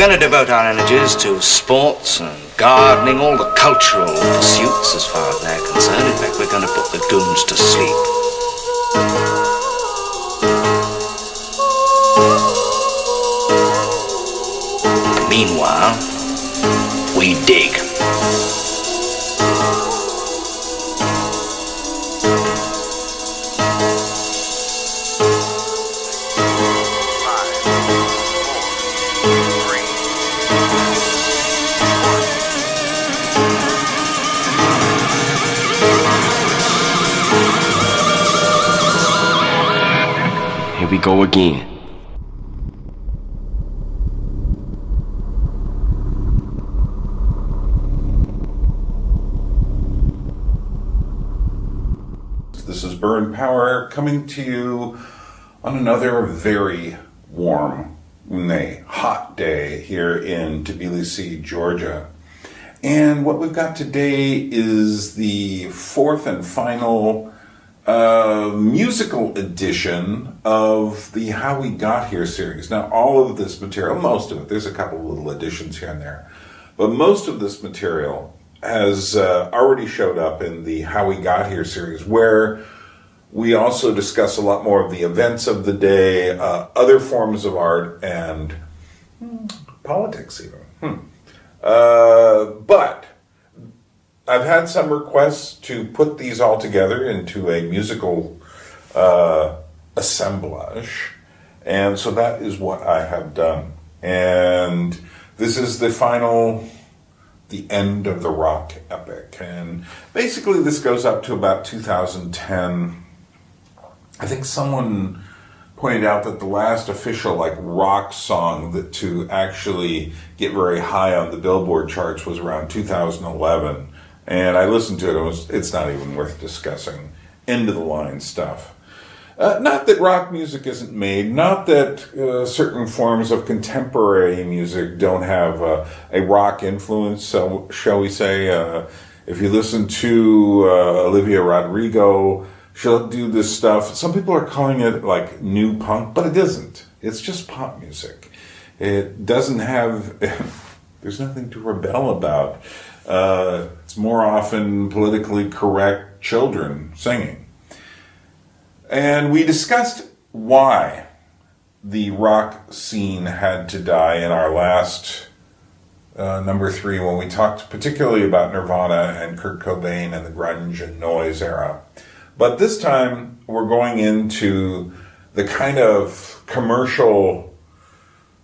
going to devote our energies to sports and gardening, all the cultural pursuits as far as they're concerned. In fact, we're going to put the goons to sleep. Meanwhile, we dig. Here we go again. This is Burn Power coming to you on another very warm, hot day here in Tbilisi, Georgia. And what we've got today is the fourth and final musical edition of the How We Got Here series. Now, all of this material, most of it, there's a couple little additions here and there, but most of this material has already showed up in the How We Got Here series, where we also discuss a lot more of the events of the day, other forms of art, and politics even. But I've had some requests to put these all together into a musical assemblage, and so that is what I have done. And this is the end of the rock epic. And basically this goes up to about 2010. I think someone pointed out that the last official rock song that to actually get very high on the Billboard charts was around 2011. And I listened to it, it's not even worth discussing. End of the line stuff. Not that rock music isn't made, not that certain forms of contemporary music don't have a rock influence, so shall we say. If you listen to Olivia Rodrigo, she'll do this stuff. Some people are calling it new punk, but it isn't. It's just pop music. It doesn't have, there's nothing to rebel about. It's more often politically correct children singing. And we discussed why the rock scene had to die in our last number 3, when we talked particularly about Nirvana and Kurt Cobain and the grunge and noise era. But this time we're going into the kind of commercial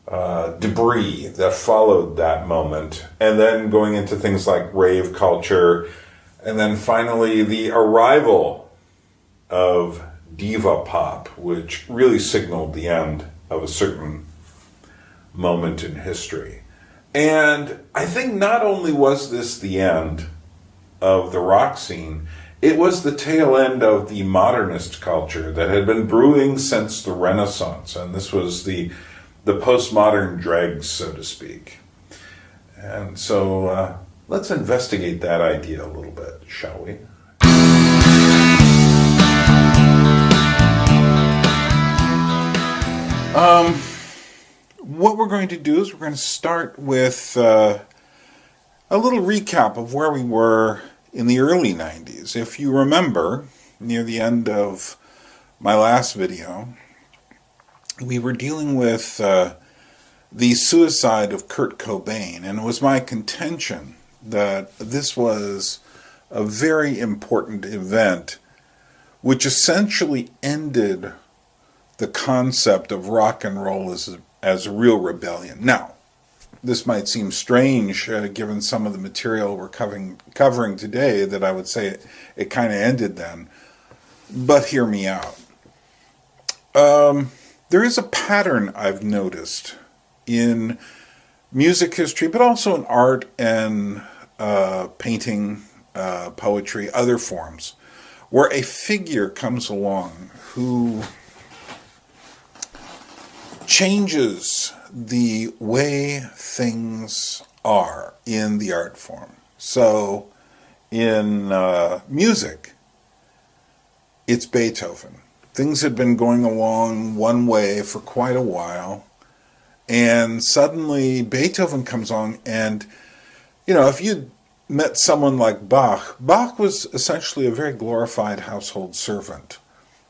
debris that followed that moment, and then going into things like rave culture, and then finally the arrival of Diva Pop, which really signaled the end of a certain moment in history. And I think not only was this the end of the rock scene, it was the tail end of the modernist culture that had been brewing since the Renaissance, and this was the postmodern dregs, so to speak. And so let's investigate that idea a little bit, shall we? What we're going to do is we're going to start with a little recap of where we were in the early 90s. If you remember, near the end of my last video, we were dealing with the suicide of Kurt Cobain, and it was my contention that this was a very important event which essentially ended the concept of rock and roll as a real rebellion. Now, this might seem strange given some of the material we're covering today, that I would say it kind of ended then, but hear me out. There is a pattern I've noticed in music history, but also in art and painting, poetry, other forms, where a figure comes along who changes the way things are in the art form. So in music, it's Beethoven. Things had been going along one way for quite a while, And suddenly Beethoven comes on, and, you know, if you met someone like Bach, Bach was essentially a very glorified household servant.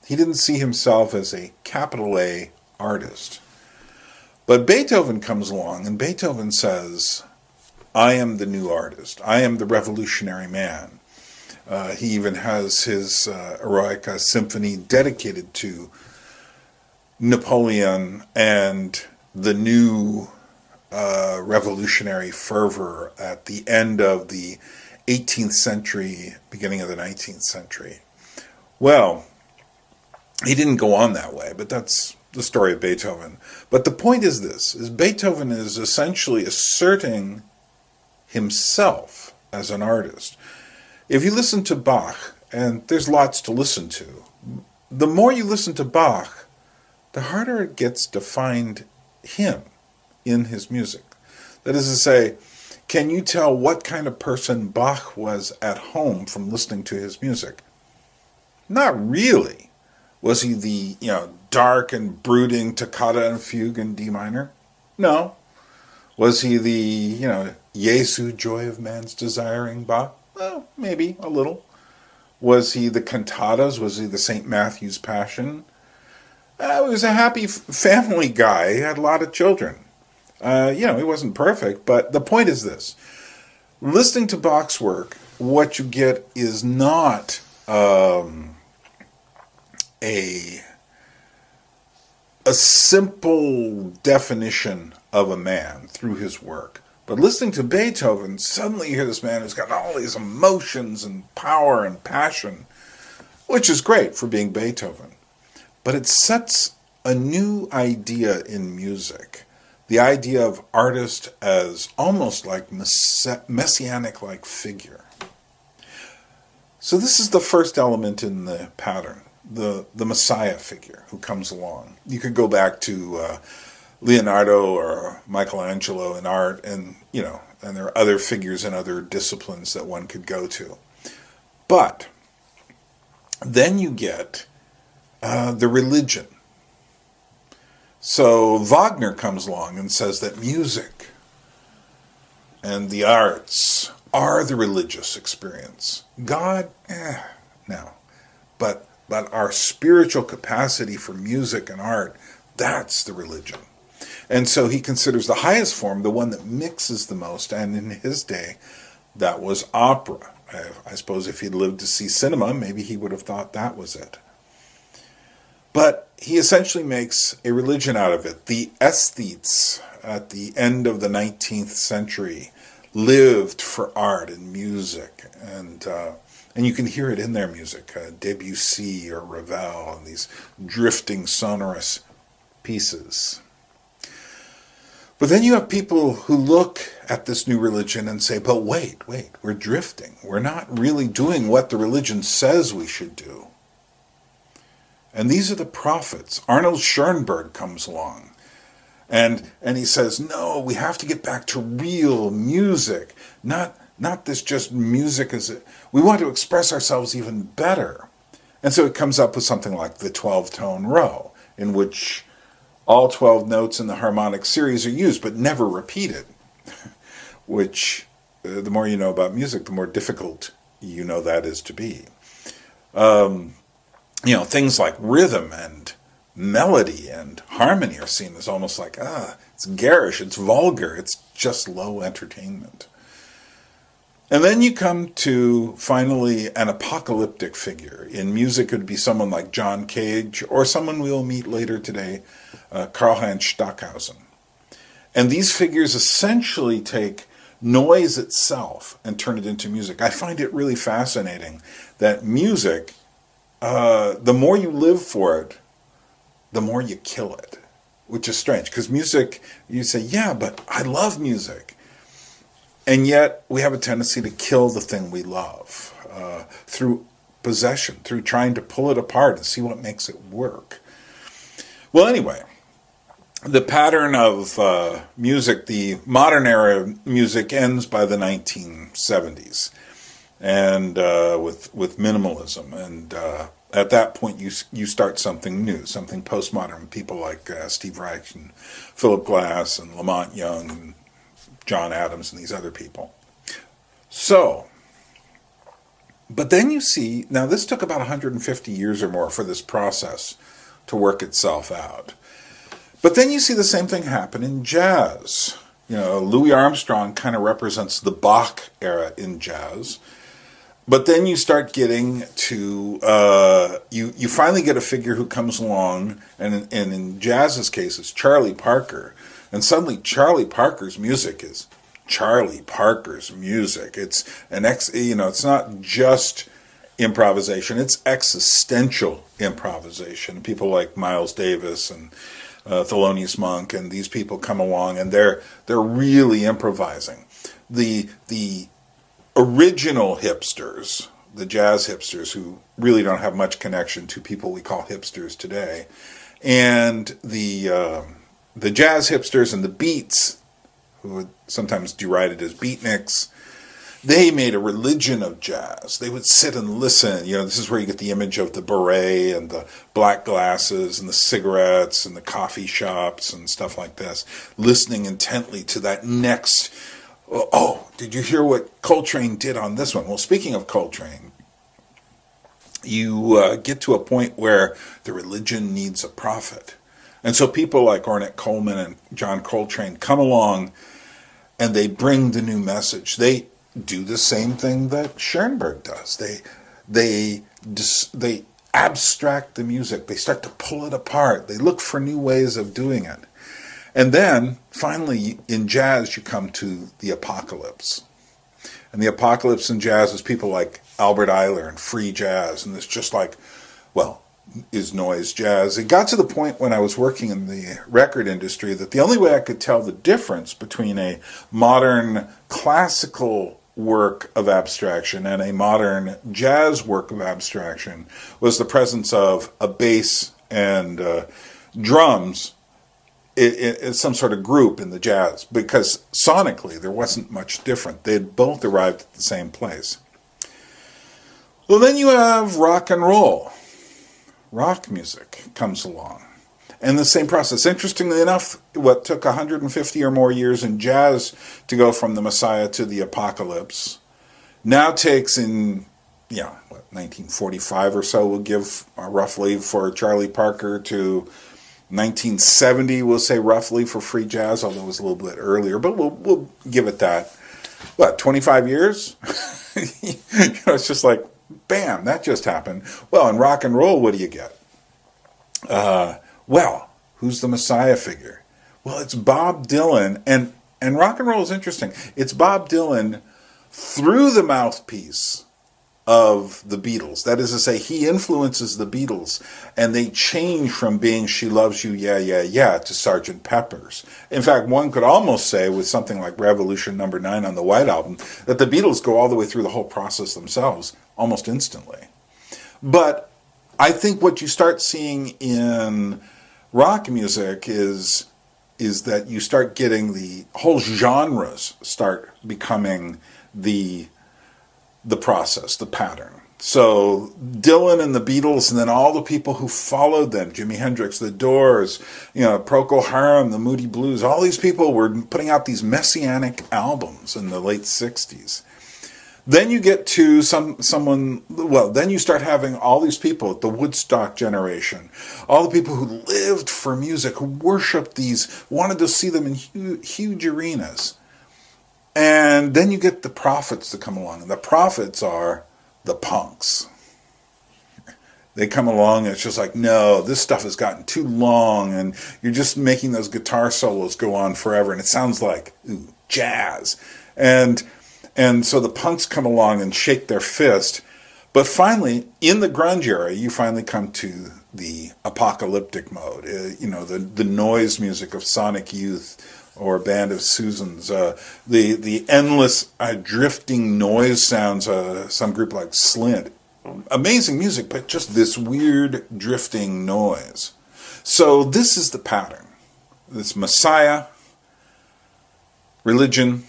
He didn't see himself as a capital A artist. But Beethoven comes along, and Beethoven says, I am the new artist. I am the revolutionary man. He even has his Eroica symphony dedicated to Napoleon and the new revolutionary fervor at the end of the 18th century, beginning of the 19th century. Well, he didn't go on that way, but that's the story of Beethoven. But the point is this, is Beethoven is essentially asserting himself as an artist. If you listen to Bach, and there's lots to listen to, the more you listen to Bach, the harder it gets to find him in his music. That is to say, can you tell what kind of person Bach was at home from listening to his music? Not really. Was he the, dark and brooding toccata and fugue in D minor? No. Was he the, Jesu, joy of man's desiring Bach? Well, maybe a little. Was he the cantatas? Was he the St. Matthew's Passion? He was a happy family guy. He had a lot of children. He wasn't perfect, but the point is this. Listening to Bach's work, what you get is not a simple definition of a man through his work. But listening to Beethoven, suddenly you hear this man who's got all these emotions and power and passion, which is great for being Beethoven. But it sets a new idea in music. The idea of artist as almost like messianic-like figure. So this is the first element in the pattern, the Messiah figure who comes along. You could go back to Leonardo or Michelangelo in art, and and there are other figures in other disciplines that one could go to. But then you get the religion. So Wagner comes along and says that music and the arts are the religious experience. God, no. But our spiritual capacity for music and art, that's the religion. And so he considers the highest form, the one that mixes the most, and in his day, that was opera. I suppose if he'd lived to see cinema, maybe he would have thought that was it. But he essentially makes a religion out of it. The aesthetes at the end of the 19th century lived for art and music, and you can hear it in their music, Debussy or Ravel, and these drifting sonorous pieces. But then you have people who look at this new religion and say, but wait, we're drifting. We're not really doing what the religion says we should do. And these are the prophets. Arnold Schoenberg comes along and he says, no, we have to get back to real music, not this just music we want to express ourselves even better. And so it comes up with something like the 12-tone row, in which all 12 notes in the harmonic series are used, but never repeated, which the more you know about music, the more difficult you know that is to be. Things like rhythm and melody and harmony are seen as almost like, it's garish, it's vulgar, it's just low entertainment. And then you come to, finally, an apocalyptic figure. In music, it would be someone like John Cage, or someone we'll meet later today, Karlheinz Stockhausen. And these figures essentially take noise itself and turn it into music. I find it really fascinating that music, the more you live for it, the more you kill it, which is strange. Because music, you say, yeah, but I love music. And yet we have a tendency to kill the thing we love through possession, through trying to pull it apart and see what makes it work. Well, anyway, the pattern of music, the modern era of music, ends by the 1970s, and with minimalism, at that point you start something new, something postmodern. People like Steve Reich and Philip Glass and Lamont Young and John Adams and these other people. So, but then you see, now this took about 150 years or more for this process to work itself out. But then you see the same thing happen in jazz. You know, Louis Armstrong kind of represents the Bach era in jazz. But then you start getting to, you finally get a figure who comes along, and in jazz's case, it's Charlie Parker. And suddenly Charlie Parker's music is Charlie Parker's music. It's it's not just improvisation, it's existential improvisation. People like Miles Davis and Thelonious Monk and these people come along, and they're really improvising. The original hipsters, the jazz hipsters who really don't have much connection to people we call hipsters today, and the jazz hipsters and the beats, who would sometimes derided as beatniks, they made a religion of jazz. They would sit and listen. You know, this is where you get the image of the beret and the black glasses and the cigarettes and the coffee shops and stuff like this, listening intently to that next. Oh, did you hear what Coltrane did on this one? Well, speaking of Coltrane, you get to a point where the religion needs a prophet. And so people like Ornette Coleman and John Coltrane come along and they bring the new message. They do the same thing that Schoenberg does. They abstract the music. They start to pull it apart. They look for new ways of doing it. And then, finally, in jazz, you come to the apocalypse. And the apocalypse in jazz is people like Albert Ayler and free jazz. And it's just like, well, is noise jazz? It got to the point when I was working in the record industry that the only way I could tell the difference between a modern classical work of abstraction and a modern jazz work of abstraction was the presence of a bass and drums it's some sort of group in the jazz, because sonically there wasn't much different. They had both arrived at the same place. Well, then you have rock and roll. Rock music comes along. And the same process. Interestingly enough, what took 150 or more years in jazz to go from the Messiah to the Apocalypse now takes 1945 or so, we'll give roughly for Charlie Parker, to 1970, we'll say roughly for free jazz, although it was a little bit earlier, but we'll give it that. 25 years? It's just like, bam, that just happened. Well, in rock and roll, what do you get? Who's the Messiah figure? Well, it's Bob Dylan, and rock and roll is interesting. It's Bob Dylan through the mouthpiece of the Beatles. That is to say, he influences the Beatles, and they change from being She Loves You, Yeah, Yeah, Yeah to Sgt. Pepper's. In fact, one could almost say, with something like Revolution No. 9 on the White Album, that the Beatles go all the way through the whole process themselves, almost instantly. But I think what you start seeing in rock music is that you start getting the whole genres start becoming the process, the pattern. So Dylan and the Beatles, and then all the people who followed them, Jimi Hendrix, The Doors, Procol Harum, the Moody Blues, all these people were putting out these messianic albums in the late 60s. Then you get to then you start having all these people, the Woodstock generation, all the people who lived for music, who worshipped these, wanted to see them in huge arenas. And then you get the prophets to come along, and the prophets are the punks. They come along and it's just like, no, this stuff has gotten too long, and you're just making those guitar solos go on forever, and it sounds like jazz. And so the punks come along and shake their fist. But finally, in the grunge era, you finally come to the apocalyptic mode. The noise music of Sonic Youth or Band of Susans, the endless drifting noise sounds, some group like Slint. Amazing music, but just this weird drifting noise. So this is the pattern. This Messiah, religion,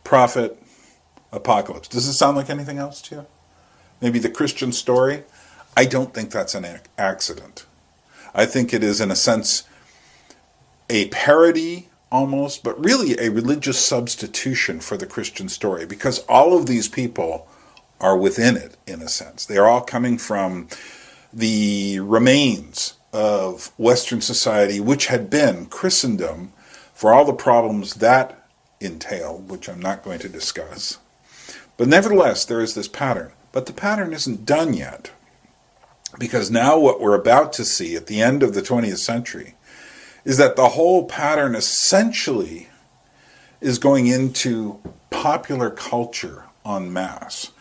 prophet, apocalypse. Does it sound like anything else to you? Maybe the Christian story? I don't think that's an accident. I think it is, in a sense, a parody almost, but really a religious substitution for the Christian story, because all of these people are within it, in a sense. They are all coming from the remains of Western society, which had been Christendom, for all the problems that entailed, which I'm not going to discuss. But nevertheless, there is this pattern. But the pattern isn't done yet, because now what we're about to see at the end of the 20th century is that the whole pattern essentially is going into popular culture en masse.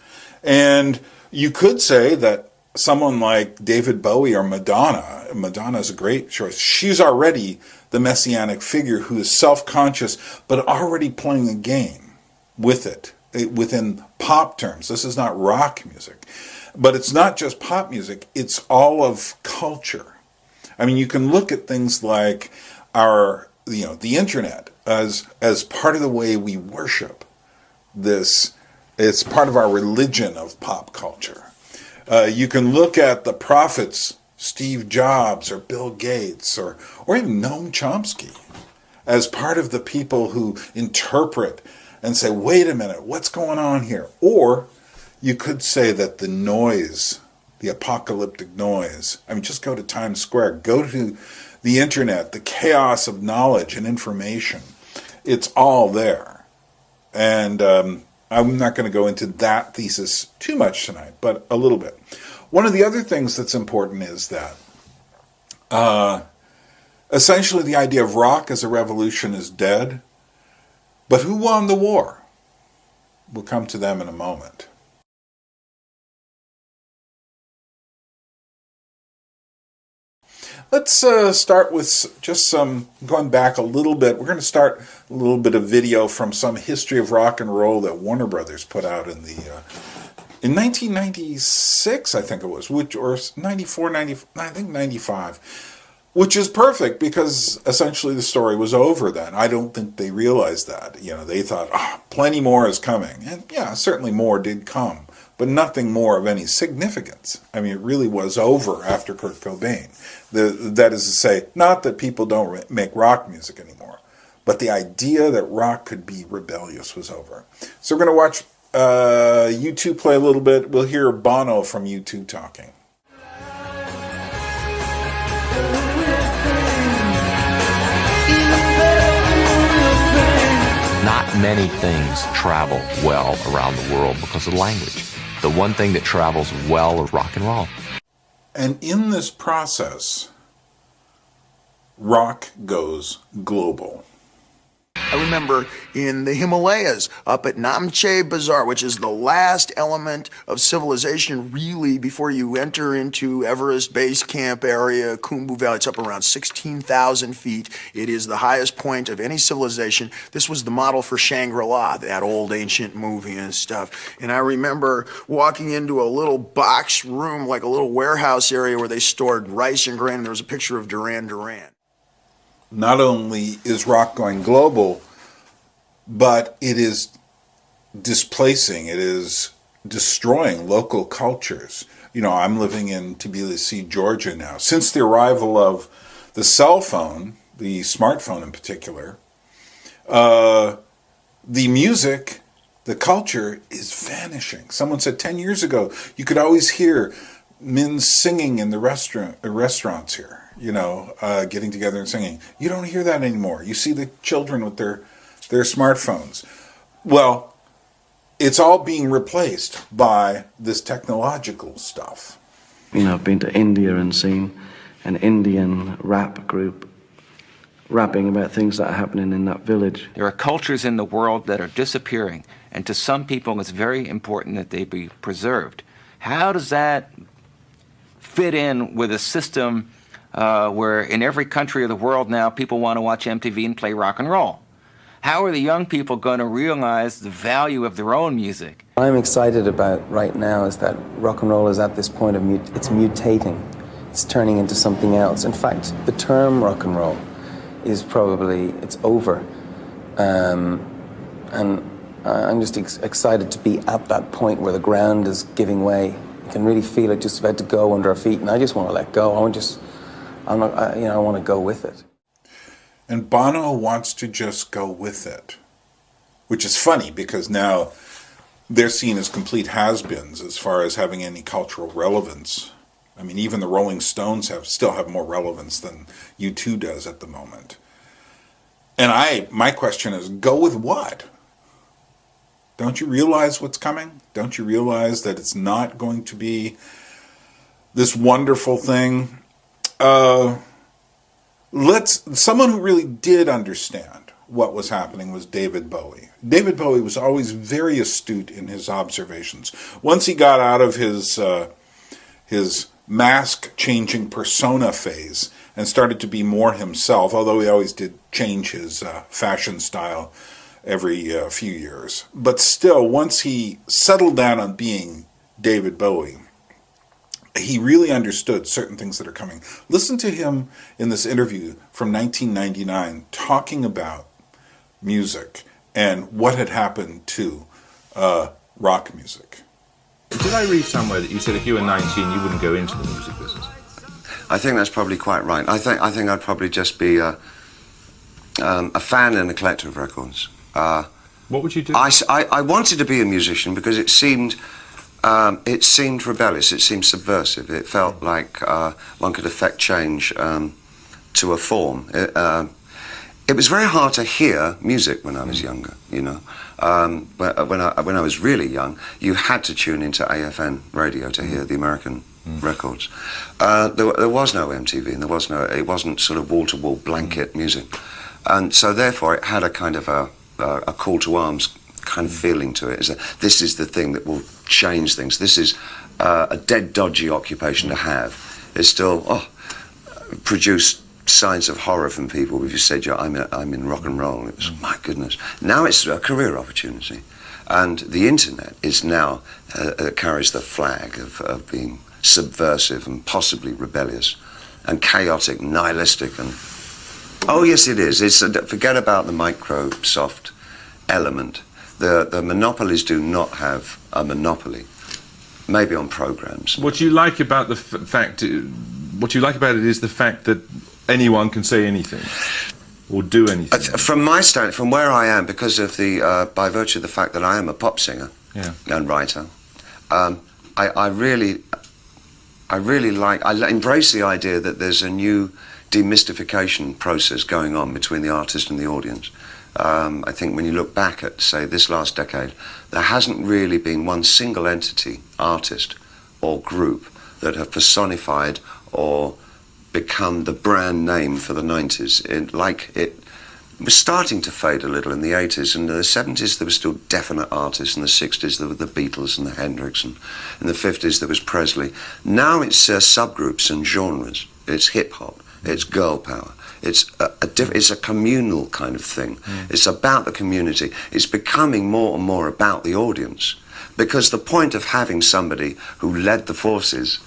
And you could say that someone like David Bowie or Madonna is a great choice. She's already the messianic figure who is self-conscious, but already playing a game with it, within pop terms. This is not rock music. But it's not just pop music, it's all of culture. I mean, you can look at things like the internet as part of the way we worship this. It's part of our religion of pop culture. You can look at the prophets, Steve Jobs or Bill Gates or even Noam Chomsky, as part of the people who interpret and say, wait a minute, what's going on here? Or you could say that the noise, the apocalyptic noise, I mean, just go to Times Square, go to the internet, the chaos of knowledge and information, it's all there. And I'm not going to go into that thesis too much tonight, but a little bit. One of the other things that's important is that essentially the idea of rock as a revolution is dead, but who won the war? We'll come to them in a moment. Let's start with just some, going back a little bit. We're going to start a little bit of video from some history of rock and roll that Warner Brothers put out in 1996, I think it was, or 94, I think 95, which is perfect because essentially the story was over then. I don't think they realized that. They thought, plenty more is coming. And yeah, certainly more did come, but nothing more of any significance. I mean, it really was over after Kurt Cobain. That is to say, not that people don't make rock music anymore, but the idea that rock could be rebellious was over. So we're going to watch U2 play a little bit. We'll hear Bono from U2 talking. Not many things travel well around the world because of language. The one thing that travels well is rock and roll. And in this process, rock goes global. I remember in the Himalayas, up at Namche Bazaar, which is the last element of civilization really before you enter into Everest Base Camp area, Khumbu Valley. It's up around 16,000 feet. It is the highest point of any civilization. This was the model for Shangri-La, that old ancient movie and stuff. And I remember walking into a little box room, like a little warehouse area where they stored rice and grain, and there was a picture of Duran Duran. Not only is rock going global, but it is displacing, it is destroying local cultures. I'm living in Tbilisi, Georgia now. Since the arrival of the cell phone, the smartphone in particular, the music, the culture is vanishing. Someone said 10 years ago, you could always hear men singing in the restaurants here. Getting together and singing. You don't hear that anymore. You see the children with their smartphones. Well, it's all being replaced by this technological stuff. I've been to India and seen an Indian rap group rapping about things that are happening in that village. There are cultures in the world that are disappearing, and to some people it's very important that they be preserved. How does that fit in with a system where in every country of the world now people want to watch MTV and play rock and roll? How are the young people going to realize the value of their own music? What I'm excited about right now is that rock and roll is at this point of it's mutating. It's turning into something else. In fact, the term rock and roll is probably, it's over. And I'm just excited to be at that point where the ground is giving way You can really feel it just about to go under our feet, and I just want to let go. I want to go with it. And Bono wants to just go with it, which is funny because now they're seen as complete has-beens as far as having any cultural relevance. I mean, even the Rolling Stones still have more relevance than U2 does at the moment. And my question is, go with what? Don't you realize what's coming? Don't you realize that it's not going to be this wonderful thing? Someone who really did understand what was happening was David Bowie. David Bowie was always very astute in his observations. Once he got out of his mask-changing persona phase and started to be more himself, although he always did change his fashion style every few years. But still, once he settled down on being David Bowie, he really understood certain things that are coming. Listen to him in this interview from 1999 talking about music and what had happened to rock music. Did I read somewhere that you said if you were 19 you wouldn't go into the music business? I think that's probably quite right. I think I'd probably just be a fan and a collector of records. What would you do? I wanted to be a musician because it seemed rebellious, it seemed subversive. It felt like one could affect change to a form. It was very hard to hear music when I was younger, you know. When I was really young, you had to tune into AFN radio to hear the American records. There was no MTV, and it wasn't sort of wall-to-wall blanket music. And so therefore it had a kind of a call to arms kind of feeling to it. Is that this is the thing that will change things. This is a dead, dodgy occupation to have. It's still produced signs of horror from people if you said, yeah, I'm in rock and roll. It was, my goodness. Now it's a career opportunity. And the internet is now, carries the flag of being subversive and possibly rebellious and chaotic, nihilistic. And oh, yes, it is. Forget about the Microsoft element. The monopolies do not have a monopoly. Maybe on programs. What you like about the fact, what you like about it is the fact that anyone can say anything or do anything. From my stand, from where I am, because of by virtue of the fact that I am a pop singer and writer, I really embrace the idea that there's a new demystification process going on between the artist and the audience. I think when you look back at, say, this last decade, there hasn't really been one single entity, artist or group, that have personified or become the brand name for the 90s. It was starting to fade a little in the 80s, and in the 70s there were still definite artists, in the 60s there were the Beatles and the Hendrix, and in the 50s there was Presley. Now it's subgroups and genres. It's hip-hop, it's girl power. It's a communal kind of thing. It's about the community. It's becoming more and more about the audience, because the point of having somebody who led the forces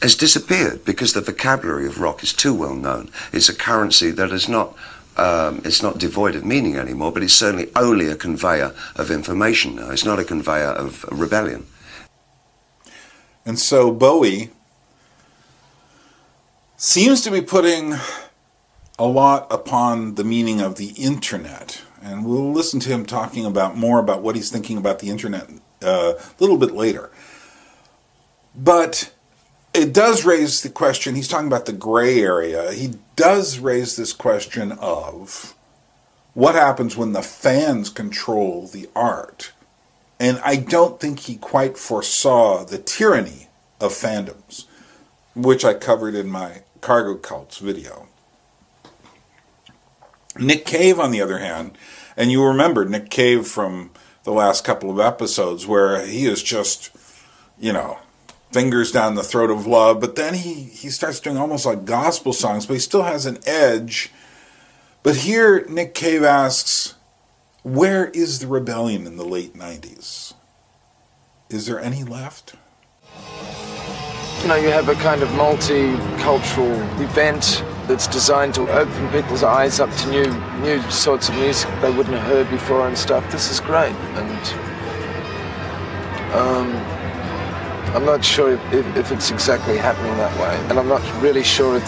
has disappeared, because the vocabulary of rock is too well known. It's a currency that is not, it's not devoid of meaning anymore, but it's certainly only a conveyor of information now. It's not a conveyor of rebellion. And so Bowie seems to be putting a lot upon the meaning of the internet. And we'll listen to him talking more about what he's thinking about the internet a little bit later. But it does raise the question, he's talking about the gray area, he does raise this question of what happens when the fans control the art. And I don't think he quite foresaw the tyranny of fandoms, which I covered in my Cargo Cults video. Nick Cave, on the other hand, and you remember Nick Cave from the last couple of episodes where he is just, fingers down the throat of love, but then he starts doing almost like gospel songs, but he still has an edge. But here Nick Cave asks, where is the rebellion in the late 90s? Is there any left? You have a kind of multicultural event that's designed to open people's eyes up to new sorts of music they wouldn't have heard before and stuff. This is great, and I'm not sure if it's exactly happening that way, and I'm not really sure if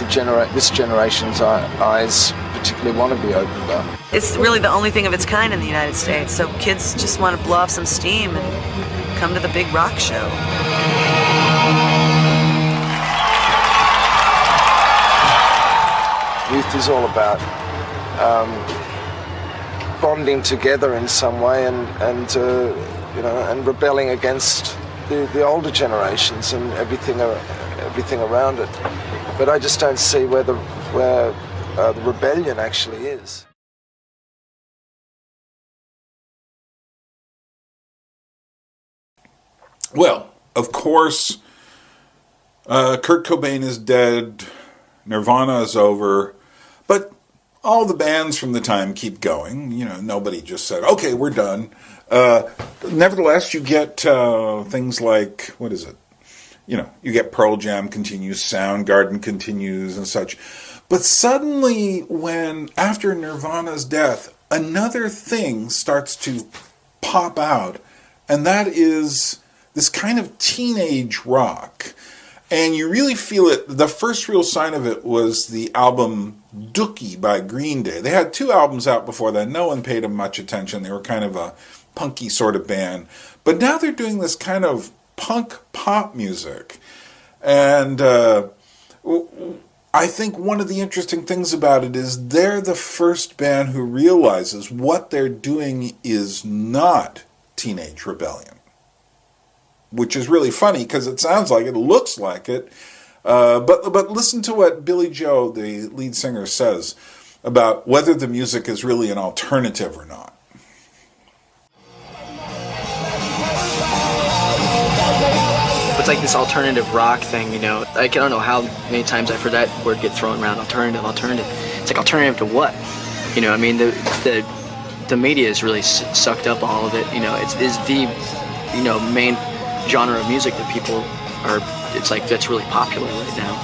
this generation's eyes particularly want to be opened up. It's really the only thing of its kind in the United States, so kids just want to blow off some steam and come to the big rock show. Youth is all about bonding together in some way and rebelling against the older generations and everything around it. But I just don't see where the rebellion actually is. Well, of course, Kurt Cobain is dead, Nirvana is over, but all the bands from the time keep going. You know, nobody just said, okay, we're done. Nevertheless, you get things like, what is it? You know, you get Pearl Jam continues, Soundgarden continues, and such. But suddenly, after Nirvana's death, another thing starts to pop out, and that is this kind of teenage rock. And you really feel it. The first real sign of it was the album Dookie by Green Day. They had 2 albums out before that. No one paid them much attention. They were kind of a punky sort of band. But now they're doing this kind of punk pop music. And I think one of the interesting things about it is they're the first band who realizes what they're doing is not teenage rebellion. Which is really funny because it sounds like it, looks like it. But listen to what Billy Joe, the lead singer, says about whether the music is really an alternative or not. It's like this alternative rock thing, you know. Like, I don't know how many times I've heard that word get thrown around. Alternative. It's like alternative to what? You know, I mean, the media has really sucked up all of it. You know, it's the main genre of music that people are, it's like that's really popular right now.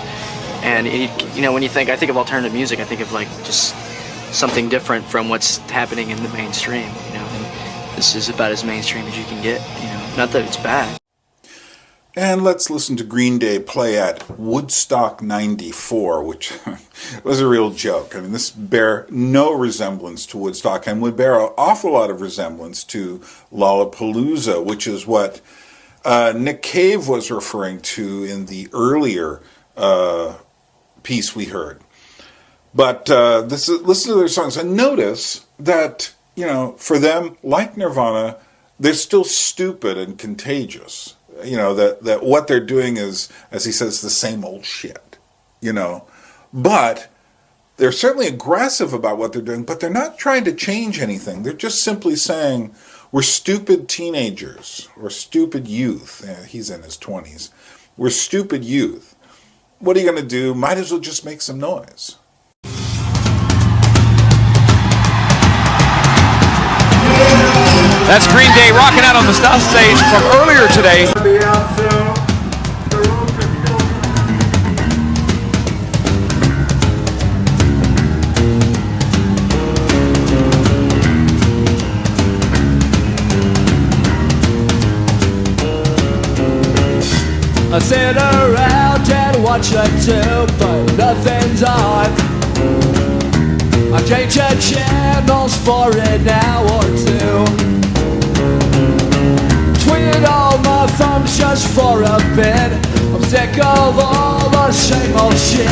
And you know, when I think of alternative music, I think of like just something different from what's happening in the mainstream, you know. And this is about as mainstream as you can get, you know. Not that it's bad. And let's listen to Green Day play at Woodstock 94, which was a real joke. I mean, this bear no resemblance to Woodstock and would bear an awful lot of resemblance to Lollapalooza, which is what Nick Cave was referring to in the earlier piece we heard. But listen to their songs and notice that, you know, for them, like Nirvana, they're still stupid and contagious. You know, that what they're doing is, as he says, the same old shit, you know. But they're certainly aggressive about what they're doing, but they're not trying to change anything. They're just simply saying, we're stupid teenagers, or stupid youth. He's in his 20s. We're stupid youth. What are you going to do? Might as well just make some noise. That's Green Day rocking out on the South Stage from earlier today. I sit around and watch a tube, but nothing's on. I change the channels for an hour or two. Tweet all my thumbs just for a bit. I'm sick of all the same old shit.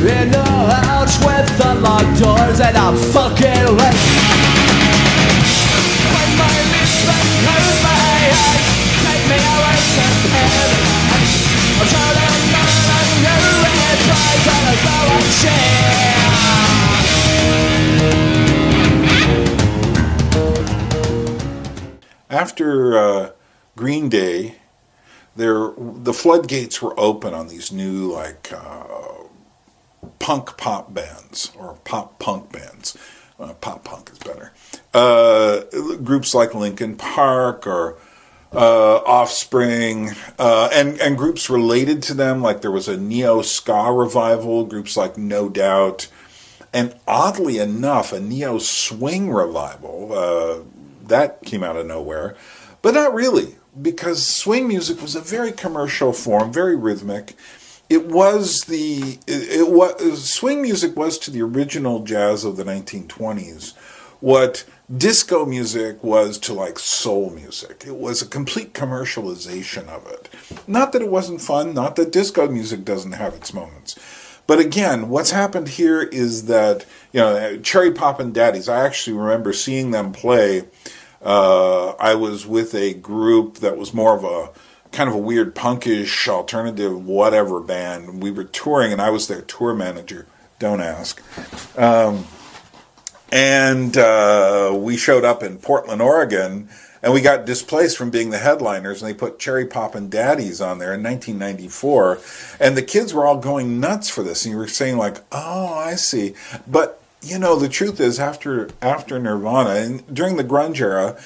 In the house with the locked doors and I'm fucking late. When my lips close my eyes, take me away to paradise. I'm turning on a new red light and I smell like shit. After Green Day, the floodgates were open on these new punk pop bands or pop punk bands. Pop punk is better. Groups like Linkin Park or Offspring, and groups related to them, like there was a neo-ska revival, groups like No Doubt, and oddly enough, a neo-swing revival. That came out of nowhere. But not really, because swing music was a very commercial form, very rhythmic. It was swing music was to the original jazz of the 1920s what disco music was to like soul music. It was a complete commercialization of it. Not that it wasn't fun, not that disco music doesn't have its moments. But again, what's happened here is that, Cherry Poppin' Daddies, I actually remember seeing them play. I was with a group that was more of a kind of a weird punkish alternative whatever band. We were touring and I was their tour manager. Don't ask. And we showed up in Portland, Oregon, and we got displaced from being the headliners, and they put Cherry Poppin' Daddies on there in 1994, and the kids were all going nuts for this, and you were saying like, oh, I see. But, the truth is, after Nirvana, and during the grunge era,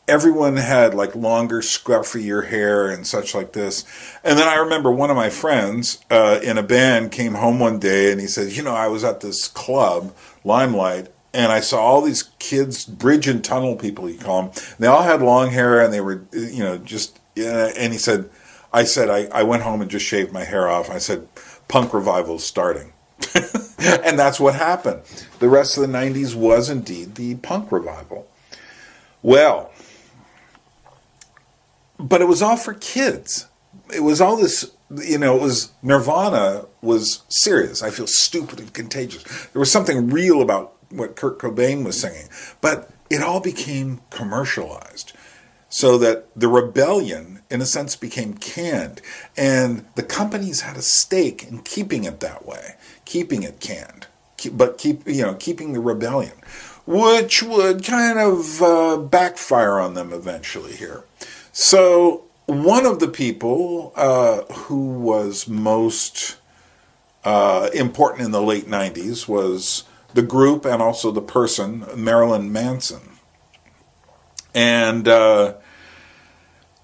everyone had like longer, scruffier hair and such like this. And then I remember one of my friends in a band came home one day, and he said, I was at this club, Limelight, and I saw all these kids, bridge and tunnel people, you call them. They all had long hair, and they were, and he said, I went home and just shaved my hair off. I said, punk revival's starting. And that's what happened. The rest of the 90s was indeed the punk revival. Well, but it was all for kids. It was all this, Nirvana was serious. I feel stupid and contagious. There was something real about what Kurt Cobain was singing, but it all became commercialized so that the rebellion in a sense became canned, and the companies had a stake in keeping it that way, keeping it canned, but keeping the rebellion, which would kind of backfire on them eventually here. So one of the people who was most important in the late 90s was the group and also the person, Marilyn Manson. And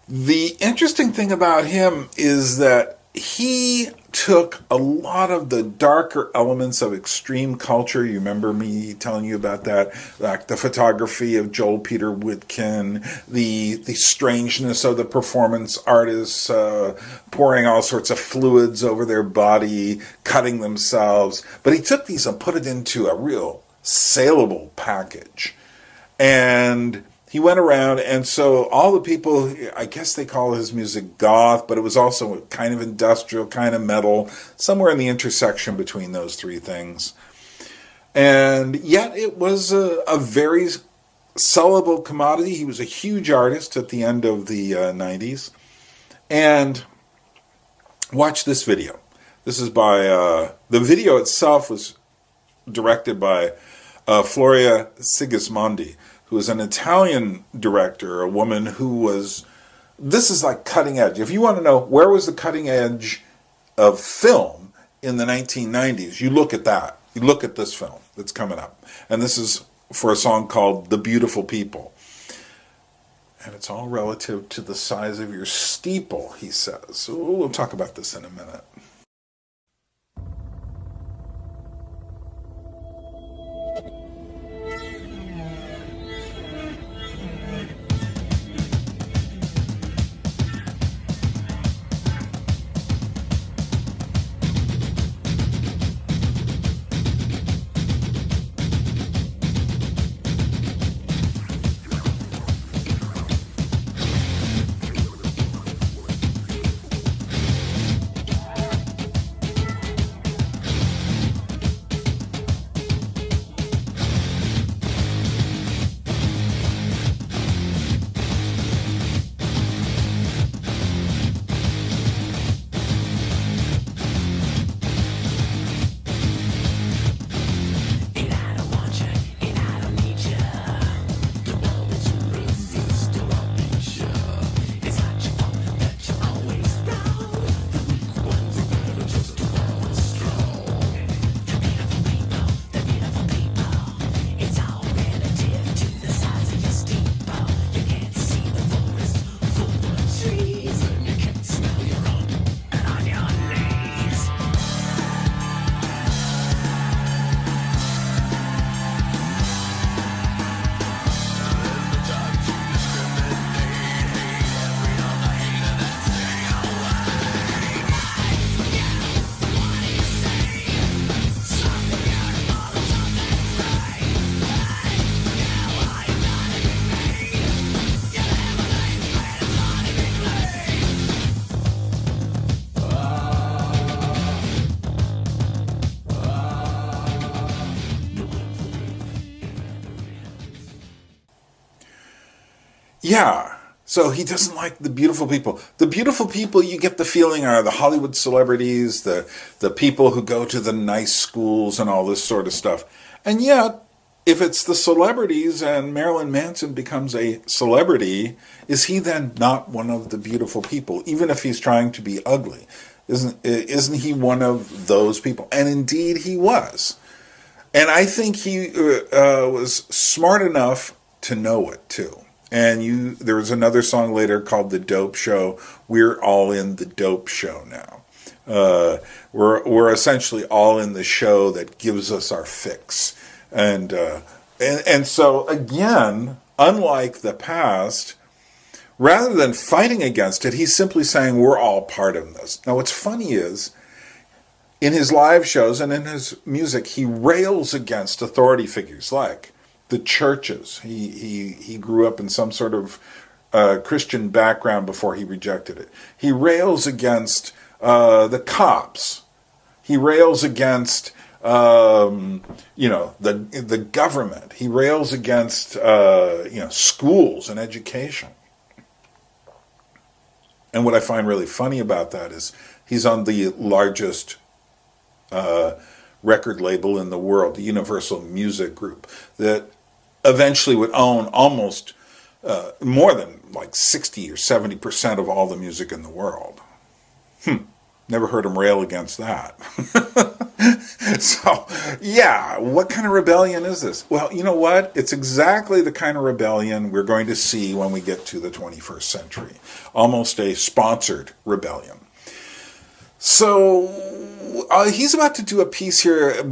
the interesting thing about him is that he took a lot of the darker elements of extreme culture. You remember me telling you about that, like the photography of Joel Peter Witkin, the strangeness of the performance artists pouring all sorts of fluids over their body, cutting themselves. But he took these and put it into a real saleable package. And he went around, and so all the people, I guess they call his music goth, but it was also kind of industrial, kind of metal, somewhere in the intersection between those three things. And yet it was a very sellable commodity. He was a huge artist at the end of the 90s. And watch this video. This is by, the video itself was directed by Floria Sigismondi, who is an Italian director, a woman who was, this is like cutting edge. If you want to know where was the cutting edge of film in the 1990s, you look at that. You look at this film that's coming up. And this is for a song called The Beautiful People. And it's all relative to the size of your steeple, he says. So we'll talk about this in a minute. Yeah. So he doesn't like the beautiful people. The beautiful people, you get the feeling, are the Hollywood celebrities, the people who go to the nice schools and all this sort of stuff. And yet, if it's the celebrities and Marilyn Manson becomes a celebrity, is he then not one of the beautiful people, even if he's trying to be ugly? Isn't he one of those people? And indeed he was. And I think he was smart enough to know it too. And there was another song later called The Dope Show. We're all in the dope show now. We're essentially all in the show that gives us our fix. And so again, unlike the past, rather than fighting against it, he's simply saying we're all part of this. Now what's funny is, in his live shows and in his music, he rails against authority figures like the churches. He grew up in some sort of Christian background before he rejected it. He rails against the cops. He rails against the government. He rails against schools and education. And what I find really funny about that is he's on the largest record label in the world, the Universal Music Group, that eventually would own almost more than like 60 or 70% of all the music in the world. Never heard him rail against that. So, yeah, what kind of rebellion is this? Well, you know what? It's exactly the kind of rebellion we're going to see when we get to the 21st century. Almost a sponsored rebellion. So, he's about to do a piece here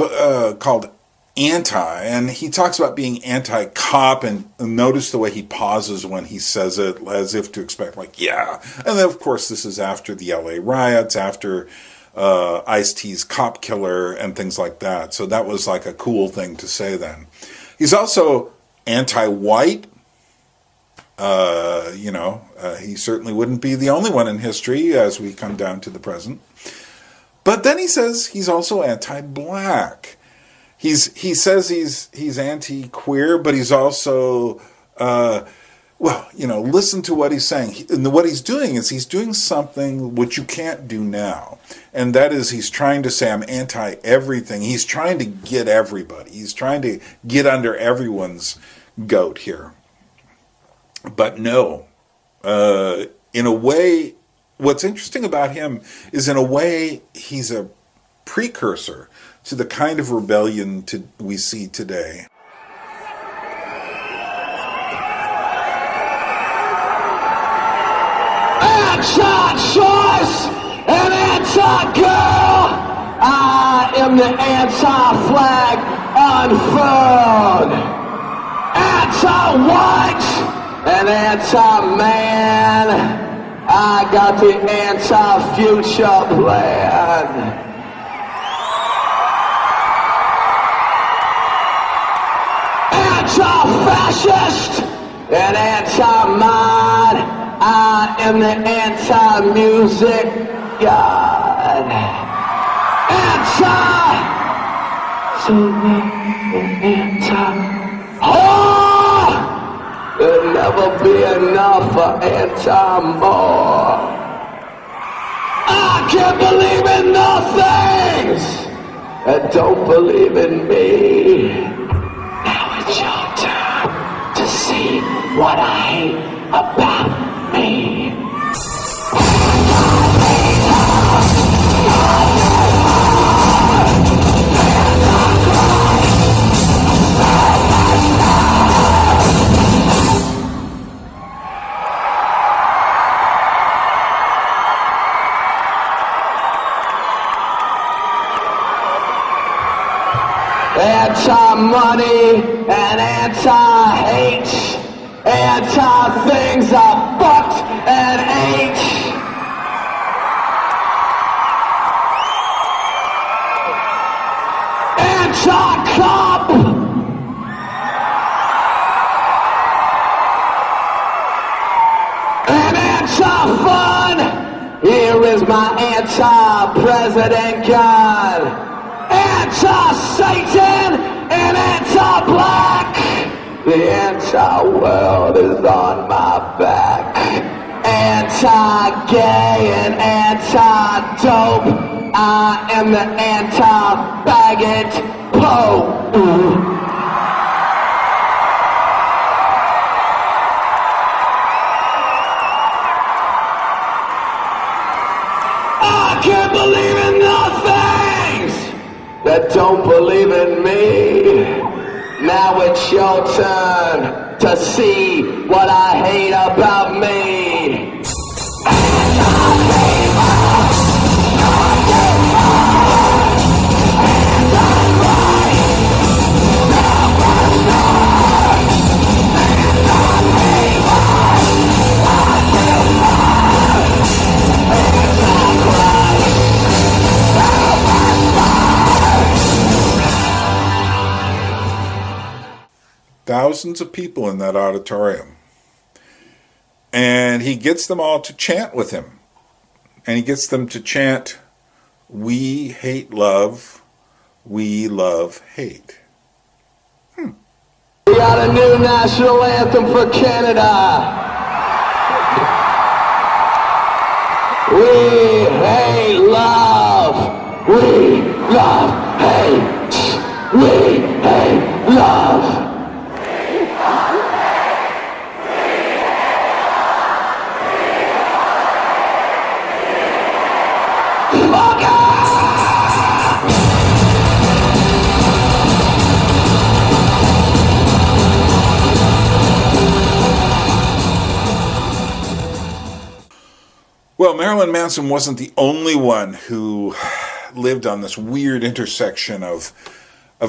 called Anti, and he talks about being anti-cop, and notice the way he pauses when he says it, as if to expect, like, yeah. And then, of course, this is after the LA riots, after Ice-T's Cop Killer, and things like that. So that was like a cool thing to say then. He's also anti-white. He certainly wouldn't be the only one in history as we come down to the present. But then he says he's also anti-black. He says he's anti-queer, but he's also, listen to what he's saying. And what he's doing is he's doing something which you can't do now. And that is he's trying to say I'm anti-everything. He's trying to get everybody. He's trying to get under everyone's goat here. But no, in a way, what's interesting about him is in a way he's a precursor to the kind of rebellion we see today. Anti-choice and anti-girl, I am the anti-flag unfurled. Anti-white and anti-man, I got the anti-future plan. Anti-fascist and anti-mind, I am the anti-music god. Anti-whore, there'll never be enough for anti-more. I can't believe in those things that don't believe in me. It's your turn to see what I hate about me. Anti-money and anti-hate, anti-things I fucked and ate. Anti-cop and anti-fun. Here is my anti-president gun. Anti-Satan and anti-black, the anti entire world is on my back. Anti-gay and anti-dope. I am the anti-faggot Pope. I can't believe in the things that don't believe in me. Now it's your turn to see what I hate about me. Thousands of people in that auditorium. And he gets them all to chant with him. And he gets them to chant, "We hate love, we love hate." We got a new national anthem for Canada. We hate love, we love hate, we hate love. Well, Marilyn Manson wasn't the only one who lived on this weird intersection of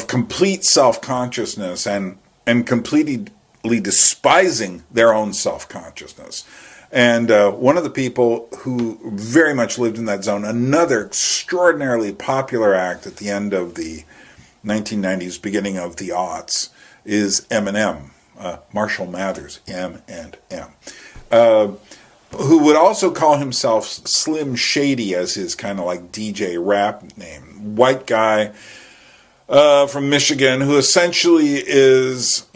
complete self-consciousness and completely despising their own self-consciousness. And one of the people who very much lived in that zone, another extraordinarily popular act at the end of the 1990s, beginning of the aughts, is Eminem, Marshall Mathers, M&M. Who would also call himself Slim Shady as his kind of like DJ rap name. White guy from Michigan who essentially is,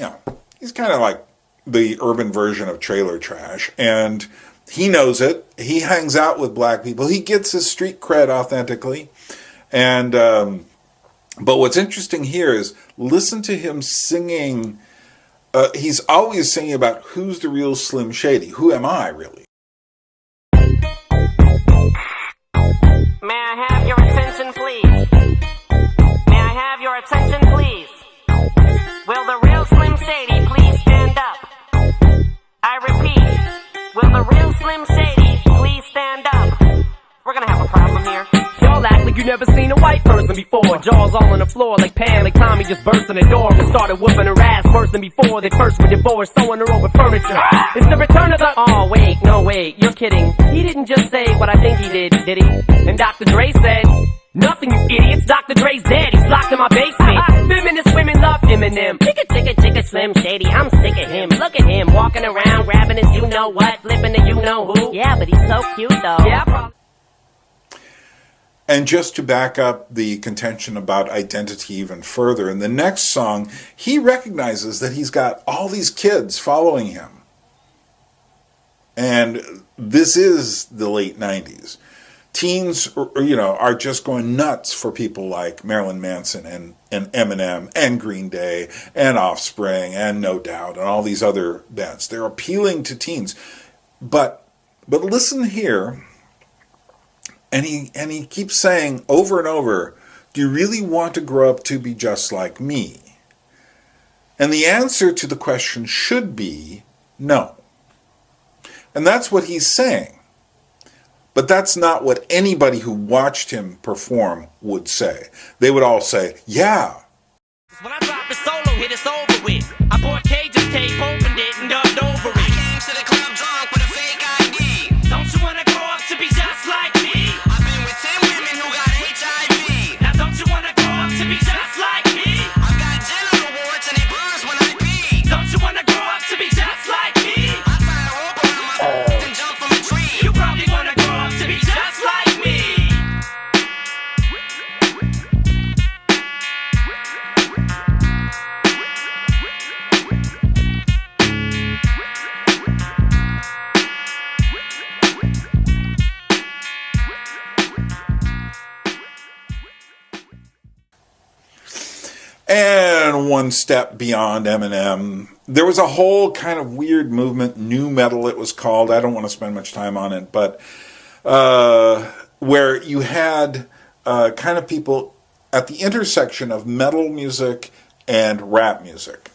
he's kind of like the urban version of trailer trash. And he knows it. He hangs out with black people. He gets his street cred authentically. And but what's interesting here is listen to him singing. He's always singing about who's the real Slim Shady. Who am I, really? May I have your attention, please? May I have your attention, please? Will the real Slim Shady please stand up? I repeat, will the real Slim Shady please stand up? We're gonna have a problem here. Y'all act like you never seen a white person before. Jaws all on the floor like Pam, like Tommy just burst in the door and started whooping her ass worse than before. They first were divorced, throwing her over furniture. It's the return of the... Oh, wait, no, wait, you're kidding. He didn't just say what I think he did he? And Dr. Dre said, nothing, you idiots. Dr. Dre's dead, he's locked in my basement. Feminist women love Eminem. Chicka, Slim Shady, I'm sick of him. Look at him, walking around, grabbing his you-know-what, flipping the you-know-who. Yeah, but he's so cute, though. Yeah, And just to back up the contention about identity even further, in the next song, he recognizes that he's got all these kids following him. And this is the late 90s. Teens, are just going nuts for people like Marilyn Manson and Eminem and Green Day and Offspring and No Doubt and all these other bands. They're appealing to teens. But listen here. And he keeps saying over and over, do you really want to grow up to be just like me? And the answer to the question should be no. And that's what he's saying. But that's not what anybody who watched him perform would say. They would all say, yeah. When I dropped the solo hit, it's over with. I bought cages, tape, opened it, and dubbed over it. I came to the club drunk with a fake ID. Don't you want to grow up to be just like me? I've been with 10 women who got HIV. Now don't you want to grow up to be just like me? I've got genital awards and it burns when I pee. Don't you want to grow up to be just like me? I tie a rope around my and jump from a tree. You probably want to grow up to be just like me. went one step beyond Eminem. There was a whole kind of weird movement, nu metal it was called. I don't want to spend much time on it, but where you had kind of people at the intersection of metal music and rap music.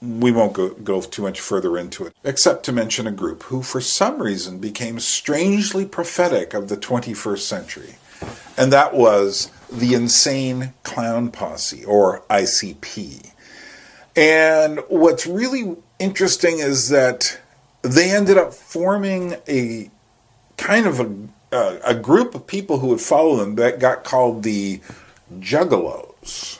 We won't go too much further into it, except to mention a group who, for some reason, became strangely prophetic of the 21st century. And that was the Insane Clown Posse, or ICP. And what's really interesting is that they ended up forming a kind of a group of people who would follow them that got called the Jugalos.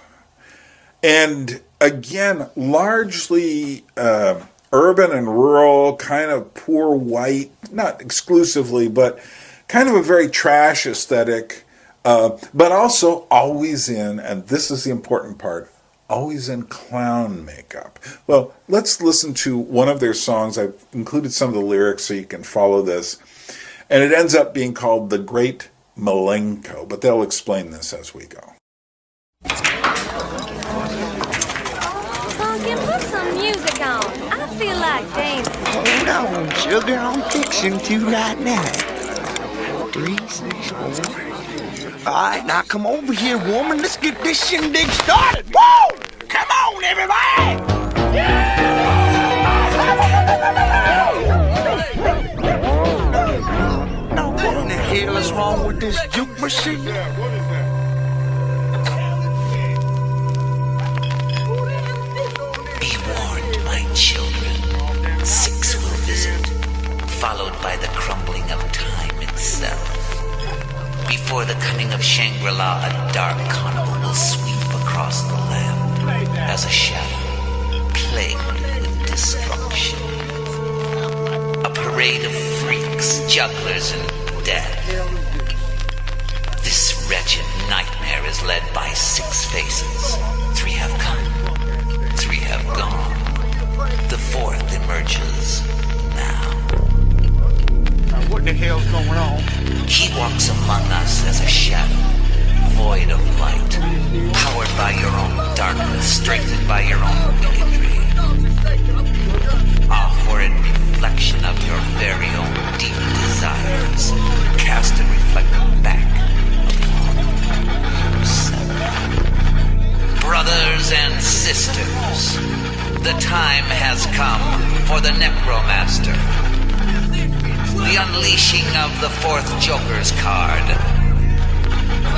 And again, largely urban and rural, kind of poor white, not exclusively, but kind of a very trash aesthetic, but also always in, and this is the important part, always in clown makeup. Well, let's listen to one of their songs. I've included some of the lyrics so you can follow this. And it ends up being called The Great Malenko, but they'll explain this as we go. Pumpkin, put some music on. I feel like dancing. Hold on, sugar, I'm fixing to right now. 3, 6, 4. All right, now come over here, woman. Let's get this shindig started. Whoa! Come on, everybody! Now, what in the hell is wrong with this juke machine? Be warned, my children. 6 will visit, followed by the crumbling of time itself. Before the coming of Shangri-La, a dark carnival will sweep across the land as a shadow, plagued with destruction. A parade of freaks, jugglers, and death. This wretched nightmare is led by 6 faces. 3 have come, 3 have gone. The 4th emerges now. What the hell's going on? He walks among us as a shadow, void of light, powered by your own darkness, strengthened by your own bigotry. A horrid reflection of your very own deep desires, cast and reflected back upon yourself. Brothers and sisters, the time has come for the Necromaster. The unleashing of the 4th Joker's card.